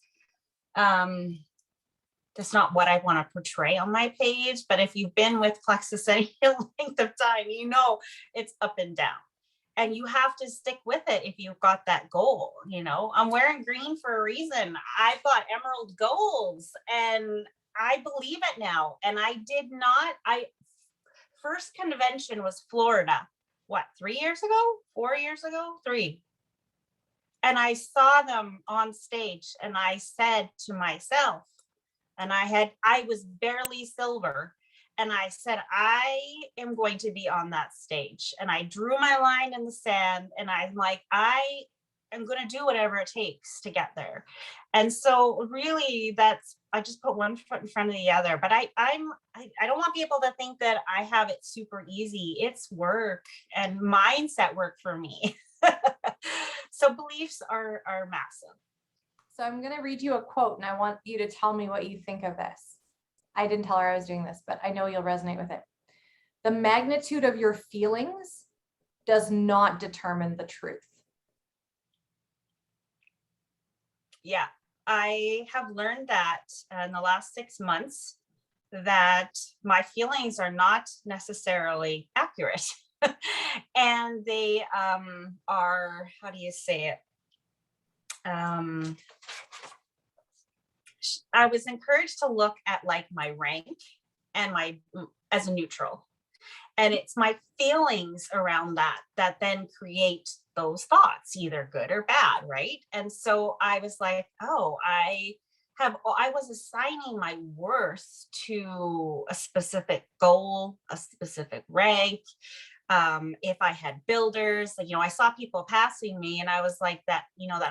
that's not what I want to portray on my page. But if you've been with Plexus any length of time, you know it's up and down. And you have to stick with it if you've got that goal. You know, I'm wearing green for a reason. I've got emerald goals, and I believe it now. And I did not, first convention was Florida, what, 3 years ago, 4 years ago, 3. And I saw them on stage, and I said to myself, and I was barely silver. And I said, I am going to be on that stage. And I drew my line in the sand, and I'm like, I am going to do whatever it takes to get there. And so really I just put one foot in front of the other. But I don't want people to think that I have it super easy. It's work and mindset work for me. So beliefs are massive. So I'm going to read you a quote, and I want you to tell me what you think of this. I didn't tell her I was doing this, but I know you'll resonate with it. The magnitude of your feelings does not determine the truth. Yeah, I have learned that in the last 6 months, that my feelings are not necessarily accurate. And they are, how do you say it? I was encouraged to look at like my rank and as a neutral. And it's my feelings around that then create those thoughts, either good or bad, right? And so I was like, oh, I was assigning my worth to a specific goal, a specific rank. If I had builders, like, I saw people passing me, and I was like, that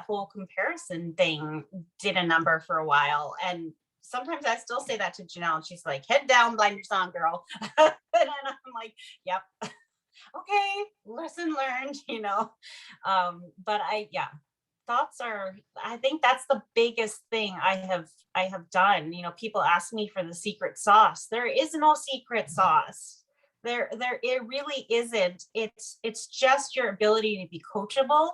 whole comparison thing did a number for a while. And sometimes I still say that to Janelle, and she's like, head down, blind your song, girl. And then I'm like, yep. Okay, lesson learned, but thoughts are, I think that's the biggest thing I have done. People ask me for the secret sauce. There is no secret sauce. It really isn't. It's just your ability to be coachable,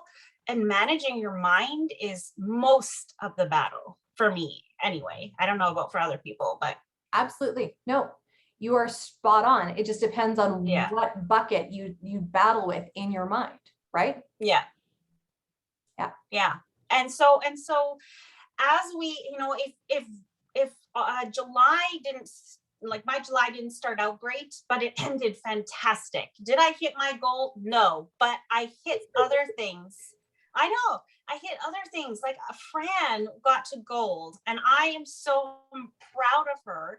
and managing your mind is most of the battle for me anyway. I don't know about for other people, but Absolutely. No, you are spot on. It just depends on Yeah. what bucket you battle with in your mind, right? yeah. And so as we, if July didn't, like, my July didn't start out great, but it ended fantastic. Did I hit my goal? No, but I hit other things. I know I hit other things, like Fran got to gold, and I am so proud of her,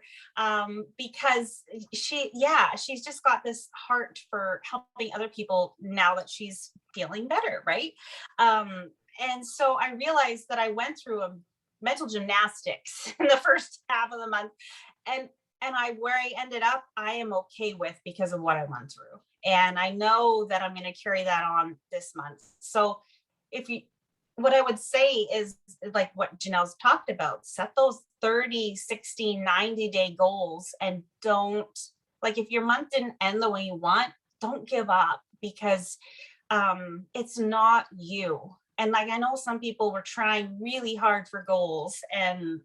because she's just got this heart for helping other people now that she's feeling better, right? And so I realized that I went through a mental gymnastics in the first half of the month, and and where I ended up, I am okay with because of what I went through. And I know that I'm going to carry that on this month. So what I would say is like what Janelle's talked about, set those 30, 60, 90-day goals, and don't, like, if your month didn't end the way you want, don't give up, because it's not you. And like, I know some people were trying really hard for goals, and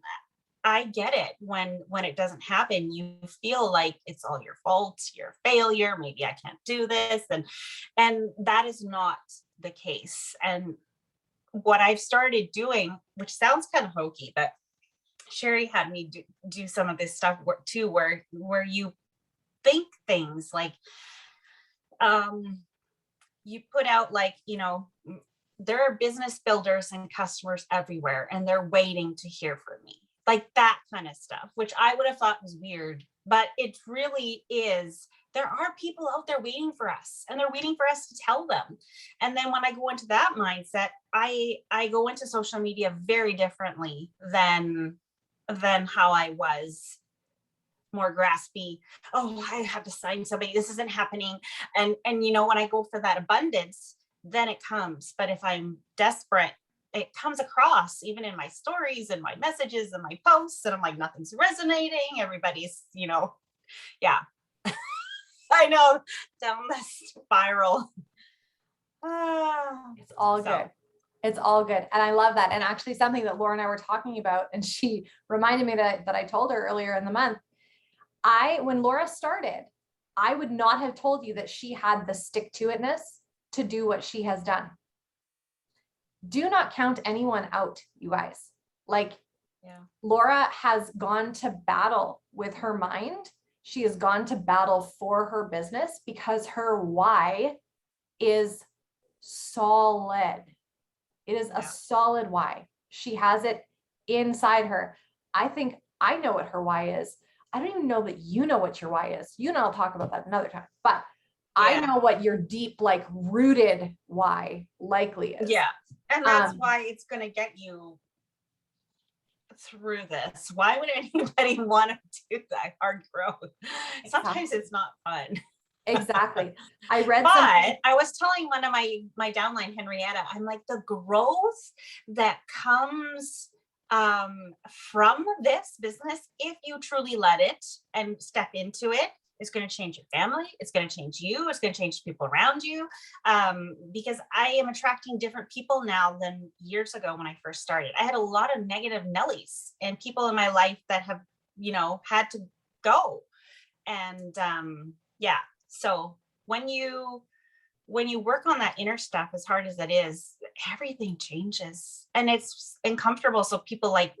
I get it. When it doesn't happen, you feel like it's all your fault, you're a failure, maybe I can't do this. And that is not the case. And what I've started doing, which sounds kind of hokey, but Sherry had me do some of this stuff too, where you think things like, you put out, like, you know, there are business builders and customers everywhere, and they're waiting to hear from me. Like that kind of stuff, which I would have thought was weird, but it really is. There are people out there waiting for us, and they're waiting for us to tell them. And then when I go into that mindset, I go into social media very differently than how I was, more graspy. Oh, I have to sign somebody, this isn't happening. And you know, when I go for that abundance, then it comes. But if I'm desperate, it comes across even in my stories and my messages and my posts, and I'm like, nothing's resonating. Everybody's, you know, yeah. I know, down the spiral. It's all So. good. It's all good. And I love that. And actually something that Laura and I were talking about, and she reminded me that I told her earlier in the month, when Laura started, I would not have told you that she had the stick to itness to do what she has done. Do not count anyone out, you guys. Like, Yeah. Laura has gone to battle with her mind. She has gone to battle for her business because her why is solid. It is a solid why. She has it inside her. I think I know what her why is. I don't even know that you know what your why is. You and I'll talk about that another time, but I know what your deep, like, rooted why likely is. Yeah. And that's why it's going to get you through this. Why would anybody want to do that hard growth? Exactly. Sometimes it's not fun. Exactly. I read But something. I was telling one of my downline, Henrietta, I'm like, the growth that comes from this business, if you truly let it and step into it, it's going to change your family. It's going to change you. It's going to change people around you. Because I am attracting different people now than years ago when I first started. I had a lot of negative Nellies and people in my life that have, you know, had to go. And yeah, so when you work on that inner stuff, as hard as it is, everything changes, and it's uncomfortable. So people like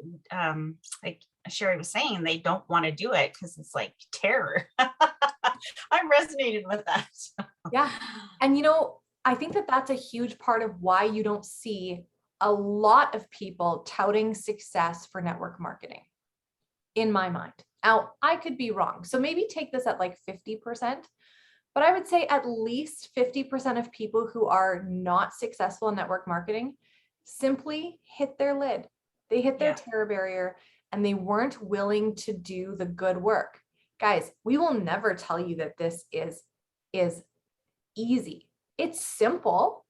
Sherry was saying, they don't want to do it because it's like terror. I resonated with that. Yeah. And, you know, I think that that's a huge part of why you don't see a lot of people touting success for network marketing, in my mind. Now, I could be wrong. So maybe take this at like 50%, but I would say at least 50% of people who are not successful in network marketing simply hit their lid. They hit their terror barrier, and they weren't willing to do the good work. Guys, we will never tell you that this is easy. It's simple.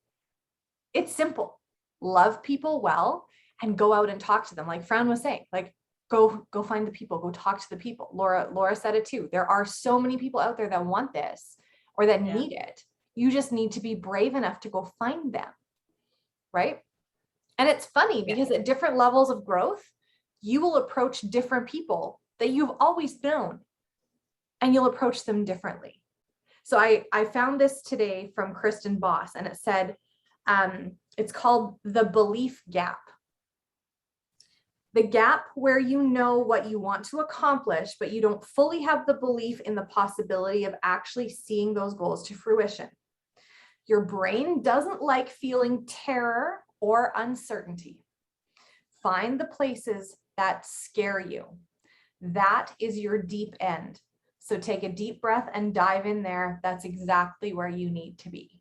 It's simple. Love people well and go out and talk to them. Like Fran was saying, like, go find the people, go talk to the people. Laura said it too. There are so many people out there that want this or that need it. You just need to be brave enough to go find them. Right? And it's funny because at different levels of growth, you will approach different people that you've always known, and you'll approach them differently. So I found this today from Kristen Boss, and it said, it's called the belief gap. The gap where you know what you want to accomplish, but you don't fully have the belief in the possibility of actually seeing those goals to fruition. Your brain doesn't like feeling terror or uncertainty. Find the places that scare you. That is your deep end. So take a deep breath and dive in there. That's exactly where you need to be.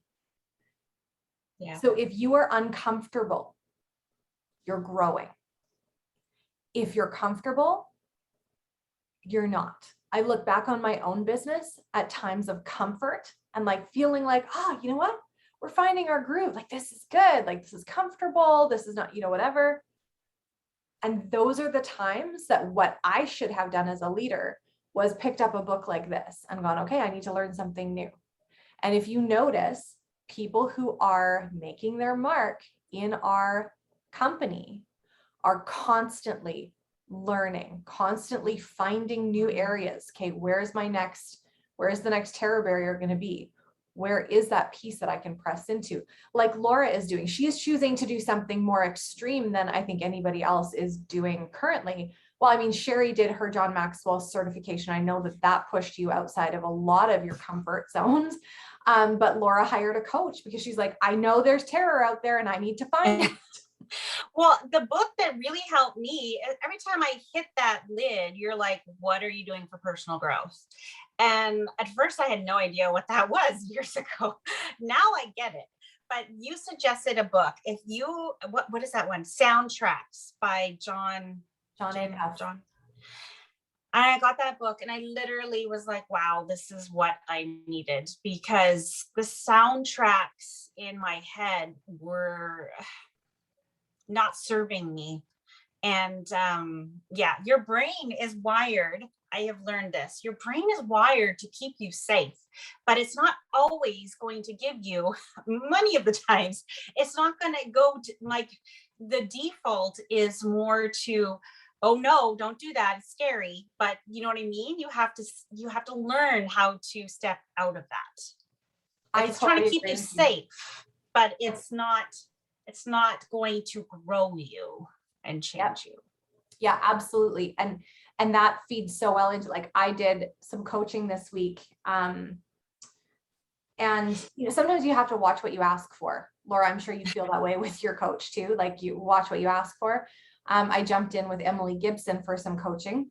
Yeah. So if you are uncomfortable, you're growing. If you're comfortable, you're not. I look back on my own business at times of comfort and like feeling like, oh, you know what? We're finding our groove. Like, this is good. Like, this is comfortable. This is not, whatever. And those are the times that what I should have done as a leader was picked up a book like this and gone, okay, I need to learn something new. And if you notice, people who are making their mark in our company are constantly learning, constantly finding new areas. Okay, where's the next terror barrier going to be? Where is that piece that I can press into? Like Laura is doing. She is choosing to do something more extreme than I think anybody else is doing currently. Well, I mean, Sherry did her John Maxwell certification. I know that pushed you outside of a lot of your comfort zones. But Laura hired a coach because she's like, I know there's terror out there and I need to find it. Well, the book that really helped me, every time I hit that lid, you're like, what are you doing for personal growth? And at first I had no idea what that was years ago. Now I get it. But you suggested a book. If you, what is that one? Soundtracks by John. And I got that book and I literally was like, wow, this is what I needed, because the soundtracks in my head were not serving me. And yeah, your brain is wired. I have learned this. Your brain is wired to keep you safe, but it's not always going to give you, many of the times, it's not going to go to, like, the default is more to, oh no, don't do that, it's scary. But you know what I mean? You have to learn how to step out of that. Like, it's trying to keep you safe, but it's not going to grow you and change you. Yeah, absolutely. And that feeds so well into, like, I did some coaching this week. And sometimes you have to watch what you ask for. Laura, I'm sure you feel that way with your coach too. Like, you watch what you ask for. I jumped in with Emily Gibson for some coaching,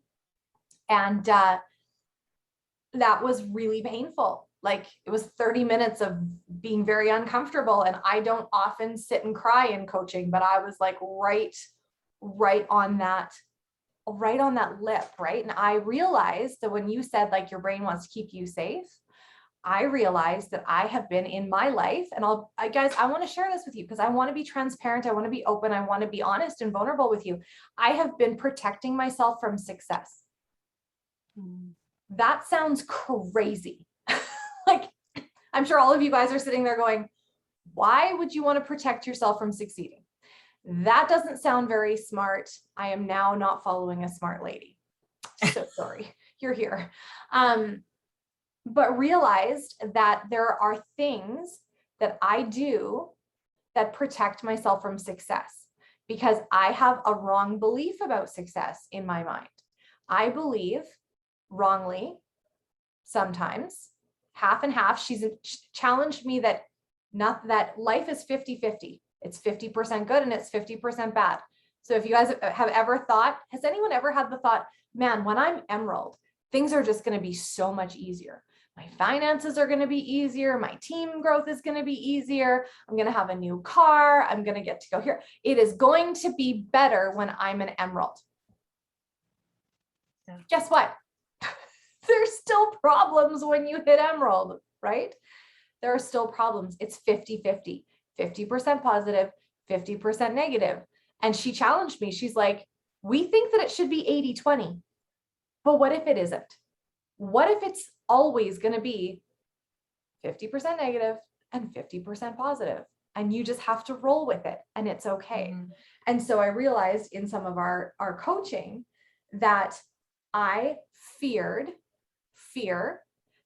and that was really painful. Like, it was 30 minutes of being very uncomfortable. And I don't often sit and cry in coaching, but I was like right on that lip. Right. And I realized that when you said, like, your brain wants to keep you safe, I realized that I have been in my life, and guys, I want to share this with you because I want to be transparent. I want to be open. I want to be honest and vulnerable with you. I have been protecting myself from success. That sounds crazy. Like, I'm sure all of you guys are sitting there going, why would you want to protect yourself from succeeding? That doesn't sound very smart. I am now not following a smart lady. So sorry, you're here. But realized that there are things that I do that protect myself from success because I have a wrong belief about success in my mind. I believe wrongly, sometimes, half and half. She's challenged me that life is 50-50. It's 50% good and it's 50% bad. So if you guys have ever thought, has anyone ever had the thought, man, when I'm Emerald, things are just going to be so much easier. My finances are going to be easier. My team growth is going to be easier. I'm going to have a new car. I'm going to get to go here. It is going to be better when I'm an Emerald. Yeah. Guess what? There's still problems when you hit Emerald, right? There are still problems. It's 50-50, 50% positive, 50% negative. And she challenged me. She's like, we think that it should be 80-20, but what if it isn't? What if it's always going to be 50% negative and 50% positive? And you just have to roll with it and it's okay. Mm-hmm. And so I realized in some of our coaching that I fear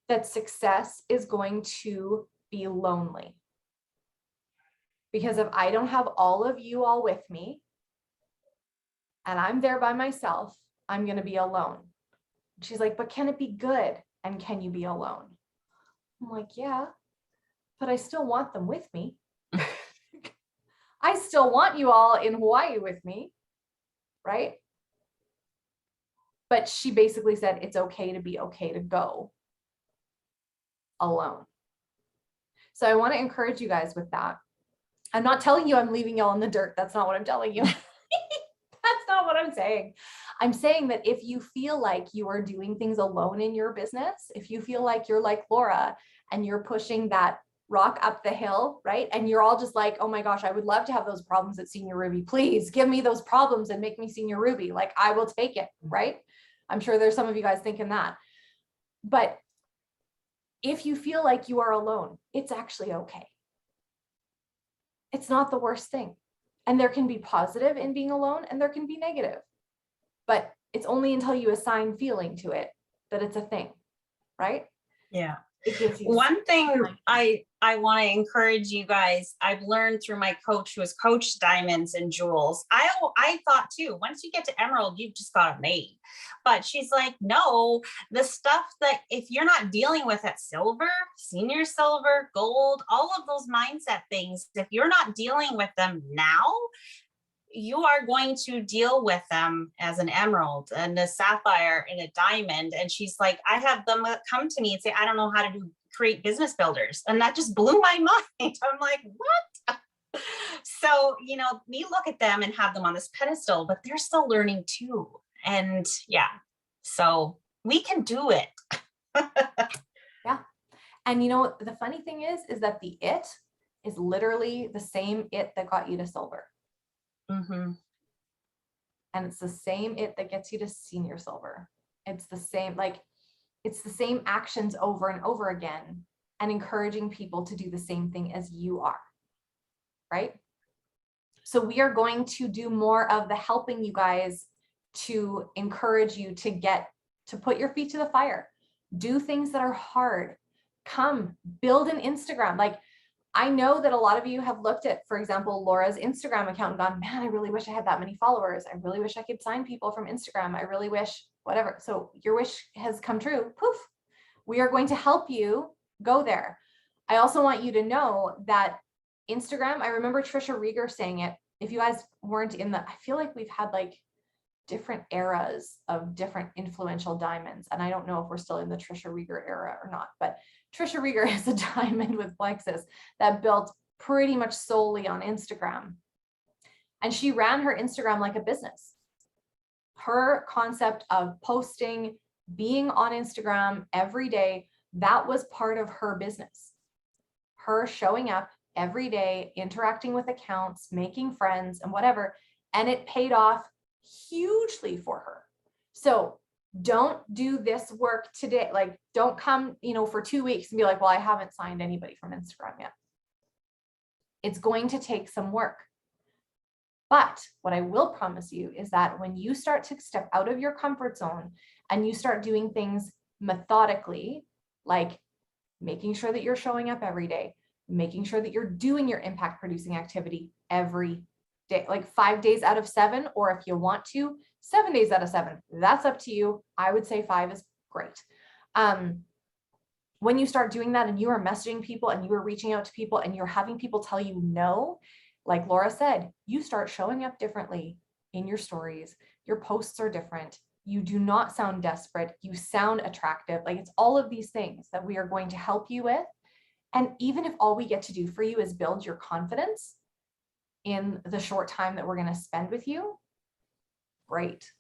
that success is going to be lonely. Because if I don't have all of you all with me and I'm there by myself, I'm going to be alone. She's like, but can it be good? And can you be alone? I'm like, yeah, but I still want them with me. I still want you all in Hawaii with me, right? But she basically said, it's okay to be okay to go alone. So I want to encourage you guys with that. I'm not telling you I'm leaving y'all in the dirt. That's not what I'm telling you. That's not what I'm saying. I'm saying that if you feel like you are doing things alone in your business, if you feel like you're like Laura and you're pushing that rock up the hill, right? And you're all just like, oh my gosh, I would love to have those problems at Senior Ruby. Please give me those problems and make me Senior Ruby. Like, I will take it, right? I'm sure there's some of you guys thinking that. But if you feel like you are alone, it's actually okay. It's not the worst thing. And there can be positive in being alone and there can be negative. But it's only until you assign feeling to it that it's a thing, right? Yeah. It gives you One thing I want to encourage you guys, I've learned through my coach who has coached diamonds and jewels. I thought too, once you get to emerald, you've just got it made. But she's like, no, the stuff that if you're not dealing with at silver, senior silver, gold, all of those mindset things, if you're not dealing with them now, you are going to deal with them as an emerald and a sapphire and a diamond. And she's like, I have them come to me and say, I don't know how to create business builders. And that just blew my mind. I'm like, what? So, you know, we look at them and have them on this pedestal, but they're still learning too. And yeah, so we can do it. Yeah. And you know, the funny thing is that the it is literally the same it that got you to silver. Mm-hmm. And it's the same it that gets you to senior silver. It's the same, like, it's the same actions over and over again and encouraging people to do the same thing as you are, right? So we are going to do more of the helping you guys to encourage you to put your feet to the fire, do things that are hard, come build an Instagram. Like, I know that a lot of you have looked at, for example, Laura's Instagram account and gone, man, I really wish I had that many followers. I really wish I could sign people from Instagram. I really wish whatever. So your wish has come true. Poof. We are going to help you go there. I also want you to know that Instagram, I remember Trisha Rieger saying it. If you guys weren't in I feel like we've had like different eras of different influential diamonds. And I don't know if we're still in the Trisha Rieger era or not, but Trisha Rieger is a diamond with Plexus that built pretty much solely on Instagram. And she ran her Instagram like a business. Her concept of posting, being on Instagram every day, that was part of her business. Her showing up every day, interacting with accounts, making friends and whatever. And it paid off hugely for her. So don't do this work today. Like, don't come, you know, for 2 weeks and be like, well, I haven't signed anybody from Instagram yet. It's going to take some work. But what I will promise you is that when you start to step out of your comfort zone and you start doing things methodically, like making sure that you're showing up every day, making sure that you're doing your impact producing activity every day, like 5 days out of 7, or if you want to, 7 days out of 7, that's up to you. I would say 5 is great. When you start doing that and you are messaging people and you are reaching out to people and you're having people tell you no, like Laura said, you start showing up differently in your stories. Your posts are different. You do not sound desperate. You sound attractive. Like, it's all of these things that we are going to help you with. And even if all we get to do for you is build your confidence in the short time that we're going to spend with you, great.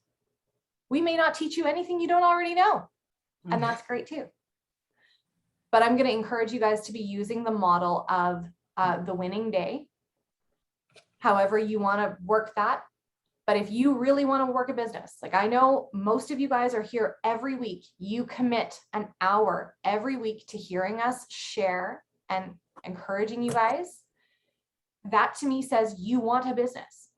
We may not teach you anything you don't already know, and that's great too. But I'm going to encourage you guys to be using the model of the winning day, however you want to work that. But if you really want to work a business, like I know most of you guys are here every week, you commit an hour every week to hearing us share and encouraging you guys. That to me says you want a business.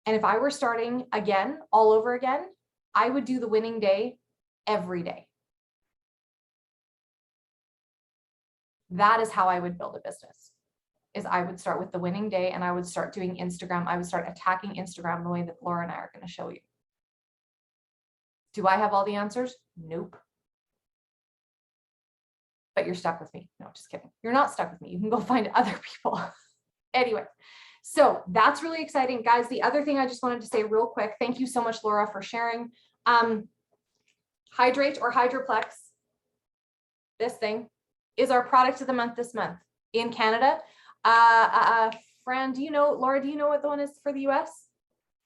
And if I were starting again, all over again, I would do the winning day every day. That is how I would build a business, is I would start with the winning day and I would start doing Instagram. I would start attacking Instagram the way that Laura and I are going to show you. Do I have all the answers? Nope. But you're stuck with me. No, just kidding. You're not stuck with me. You can go find other people. Anyway, so that's really exciting, guys. The other thing I just wanted to say real quick, thank you so much, Laura, for sharing. Hydrate or Hydroplex, this thing, is our product of the month this month in Canada. Fran, do you know, Laura, do you know what the one is for the US?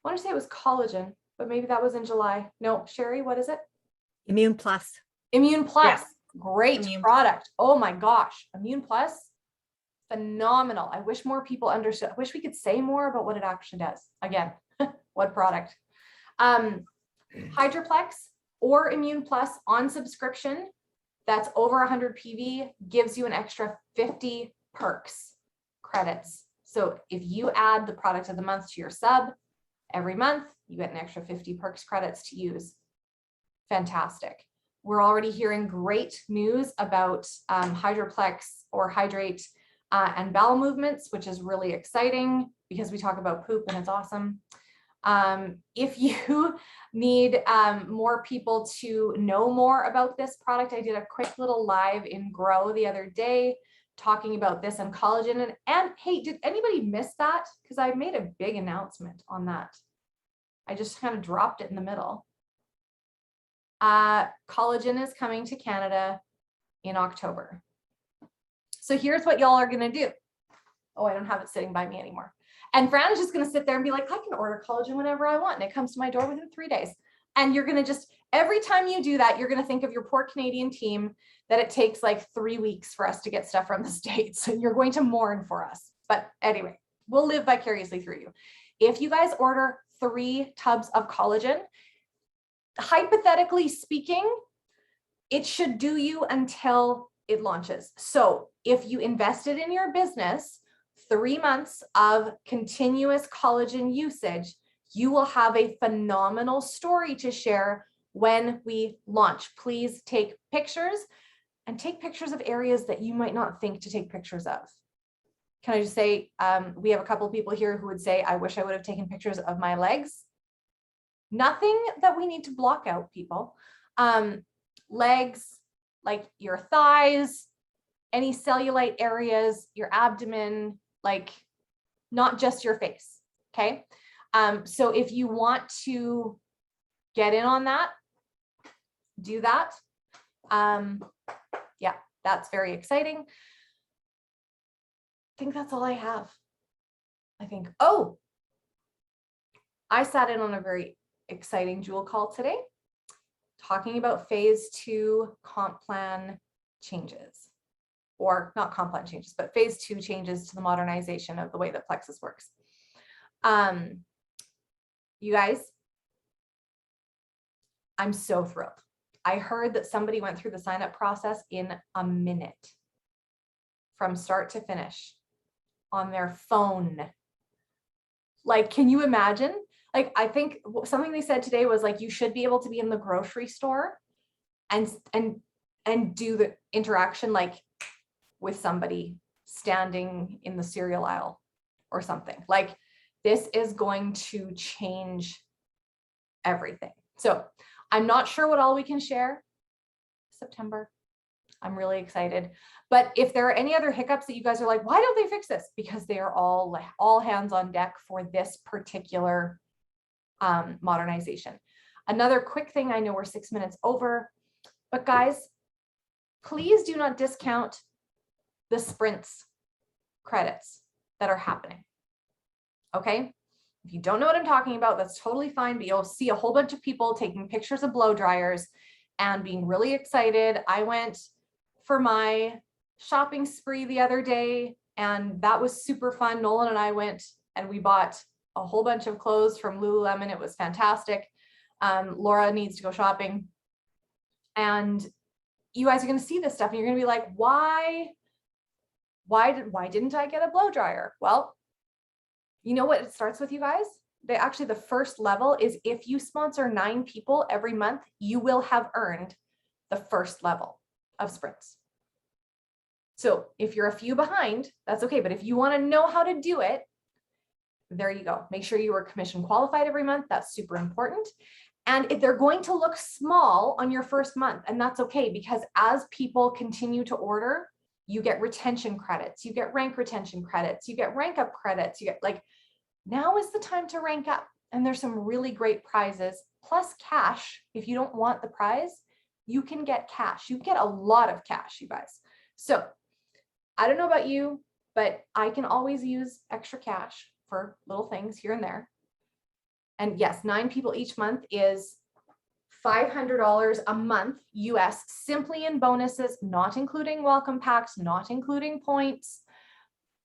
I want to say it was collagen. but maybe that was in July. No, Sherry, what is it? Immune Plus. Immune Plus, great Immune- product. Oh my gosh, Immune Plus, phenomenal. I wish more people understood. I wish we could say more about what it actually does. Again, what product? Hydroplex or Immune Plus on subscription that's over 100 PV gives you an extra 50 perks credits. So if you add the product of the month to your sub every month, you get an extra 50 perks credits to use. Fantastic. We're already hearing great news about Hydroplex or Hydrate and bowel movements, which is really exciting because we talk about poop and it's awesome. If you need more people to know more about this product, I did a quick little live in Grow the other day talking about this and collagen. And hey, did anybody miss that? Because I made a big announcement on that. I just kind of dropped it in the middle. Collagen is coming to Canada in October. So here's what y'all are going to do. Oh, I don't have it sitting by me anymore. And Fran is just going to sit there and be like, I can order collagen whenever I want. And it comes to my door within 3 days. And you're going to just, every time you do that, you're going to think of your poor Canadian team that it takes like 3 weeks for us to get stuff from the States. And you're going to mourn for us. But anyway, we'll live vicariously through you. If you guys order 3 tubs of collagen, hypothetically speaking, it should do you until it launches. So if you invested in your business 3 months of continuous collagen usage, you will have a phenomenal story to share when we launch. Please take pictures and take pictures of areas that you might not think to take pictures of. Can I just say, we have a couple of people here who would say, I wish I would have taken pictures of my legs. Nothing that we need to block out, people. Legs, like your thighs, any cellulite areas, your abdomen, like not just your face, okay? So if you want to get in on that, do that. Yeah, that's very exciting. I think that's all I have. I think, oh, I sat in on a very exciting Jewel call today, talking about phase 2 comp plan changes, or not comp plan changes, but phase 2 changes to the modernization of the way that Plexus works. You guys, I'm so thrilled. I heard that somebody went through the sign up process in a minute from start to finish on their phone. Like, can you imagine? Like, I think something they said today was like, you should be able to be in the grocery store and do the interaction like with somebody standing in the cereal aisle or something. Like, this is going to change everything. So I'm not sure what all we can share. September. I'm really excited. But if there are any other hiccups that you guys are like, why don't they fix this? Because they are all hands on deck for this particular modernization. Another quick thing, I know we're 6 minutes over, but guys, please do not discount the sprints credits that are happening. Okay. If you don't know what I'm talking about, that's totally fine, but you'll see a whole bunch of people taking pictures of blow dryers and being really excited. I went for my shopping spree the other day, and that was super fun. Nolan and I went and we bought a whole bunch of clothes from Lululemon. It was fantastic. Laura needs to go shopping. And you guys are going to see this stuff and you're going to be like, why didn't I get a blow dryer? Well, you know what it starts with, you guys? Actually, the first level is if you sponsor 9 people every month, you will have earned the first level of sprints. So if you're a few behind, that's okay. But if you want to know how to do it, there you go. Make sure you are commission qualified every month. That's super important. And if they're going to look small on your first month, and that's okay, because as people continue to order, you get retention credits, you get rank retention credits, you get rank up credits, you get like, now is the time to rank up. And there's some really great prizes plus cash. If you don't want the prize, you can get cash. You get a lot of cash, you guys. So I don't know about you, but I can always use extra cash for little things here and there. And yes, 9 people each month is $500 a month US, simply in bonuses, not including welcome packs, not including points.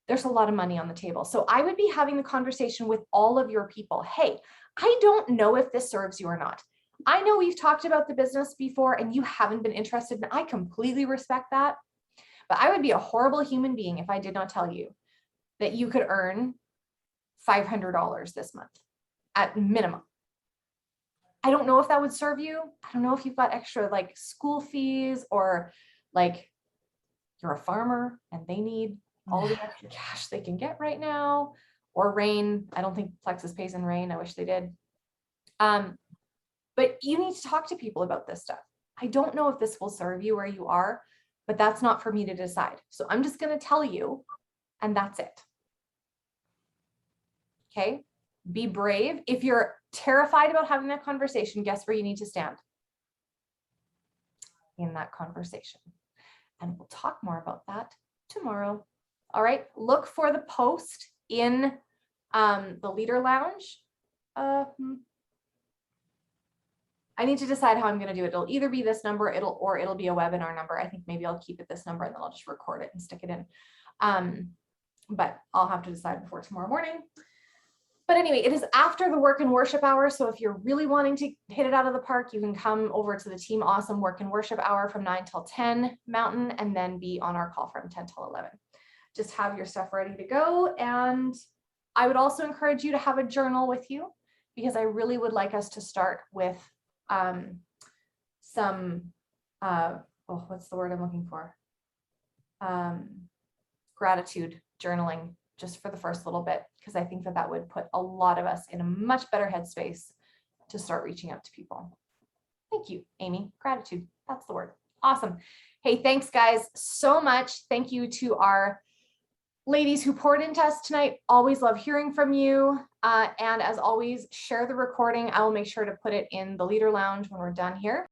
There's a lot of money on the table. So I would be having the conversation with all of your people. Hey, I don't know if this serves you or not. I know we've talked about the business before and you haven't been interested, and I completely respect that. But I would be a horrible human being if I did not tell you that you could earn $500 this month at minimum. I don't know if that would serve you. I don't know if you've got extra like school fees, or like you're a farmer and they need all the extra cash they can get right now, or rain. I don't think Plexus pays in rain. I wish they did. But you need to talk to people about this stuff. I don't know if this will serve you where you are, but that's not for me to decide. So I'm just going to tell you, and that's it. Okay. Be brave. If you're terrified about having that conversation, guess where you need to stand? In that conversation. And we'll talk more about that tomorrow. All right. Look for the post in the Leader Lounge. I need to decide how I'm going to do it. It'll either be this number, or it'll be a webinar number. I think maybe I'll keep it this number and then I'll just record it and stick it in. But I'll have to decide before tomorrow morning. But anyway, it is after the work and worship hour. So if you're really wanting to hit it out of the park, you can come over to the Team Awesome work and worship hour from 9 till 10 Mountain, and then be on our call from 10 till 11. Just have your stuff ready to go. And I would also encourage you to have a journal with you, because I really would like us to start with some, what's the word I'm looking for? Gratitude journaling, just for the first little bit, because I think that that would put a lot of us in a much better headspace to start reaching out to people. Thank you, Amy. Gratitude, that's the word. Awesome. Hey, thanks guys so much. Thank you to our ladies who poured into us tonight. Always love hearing from you. And as always, share the recording. I will make sure to put it in the Leader Lounge when we're done here.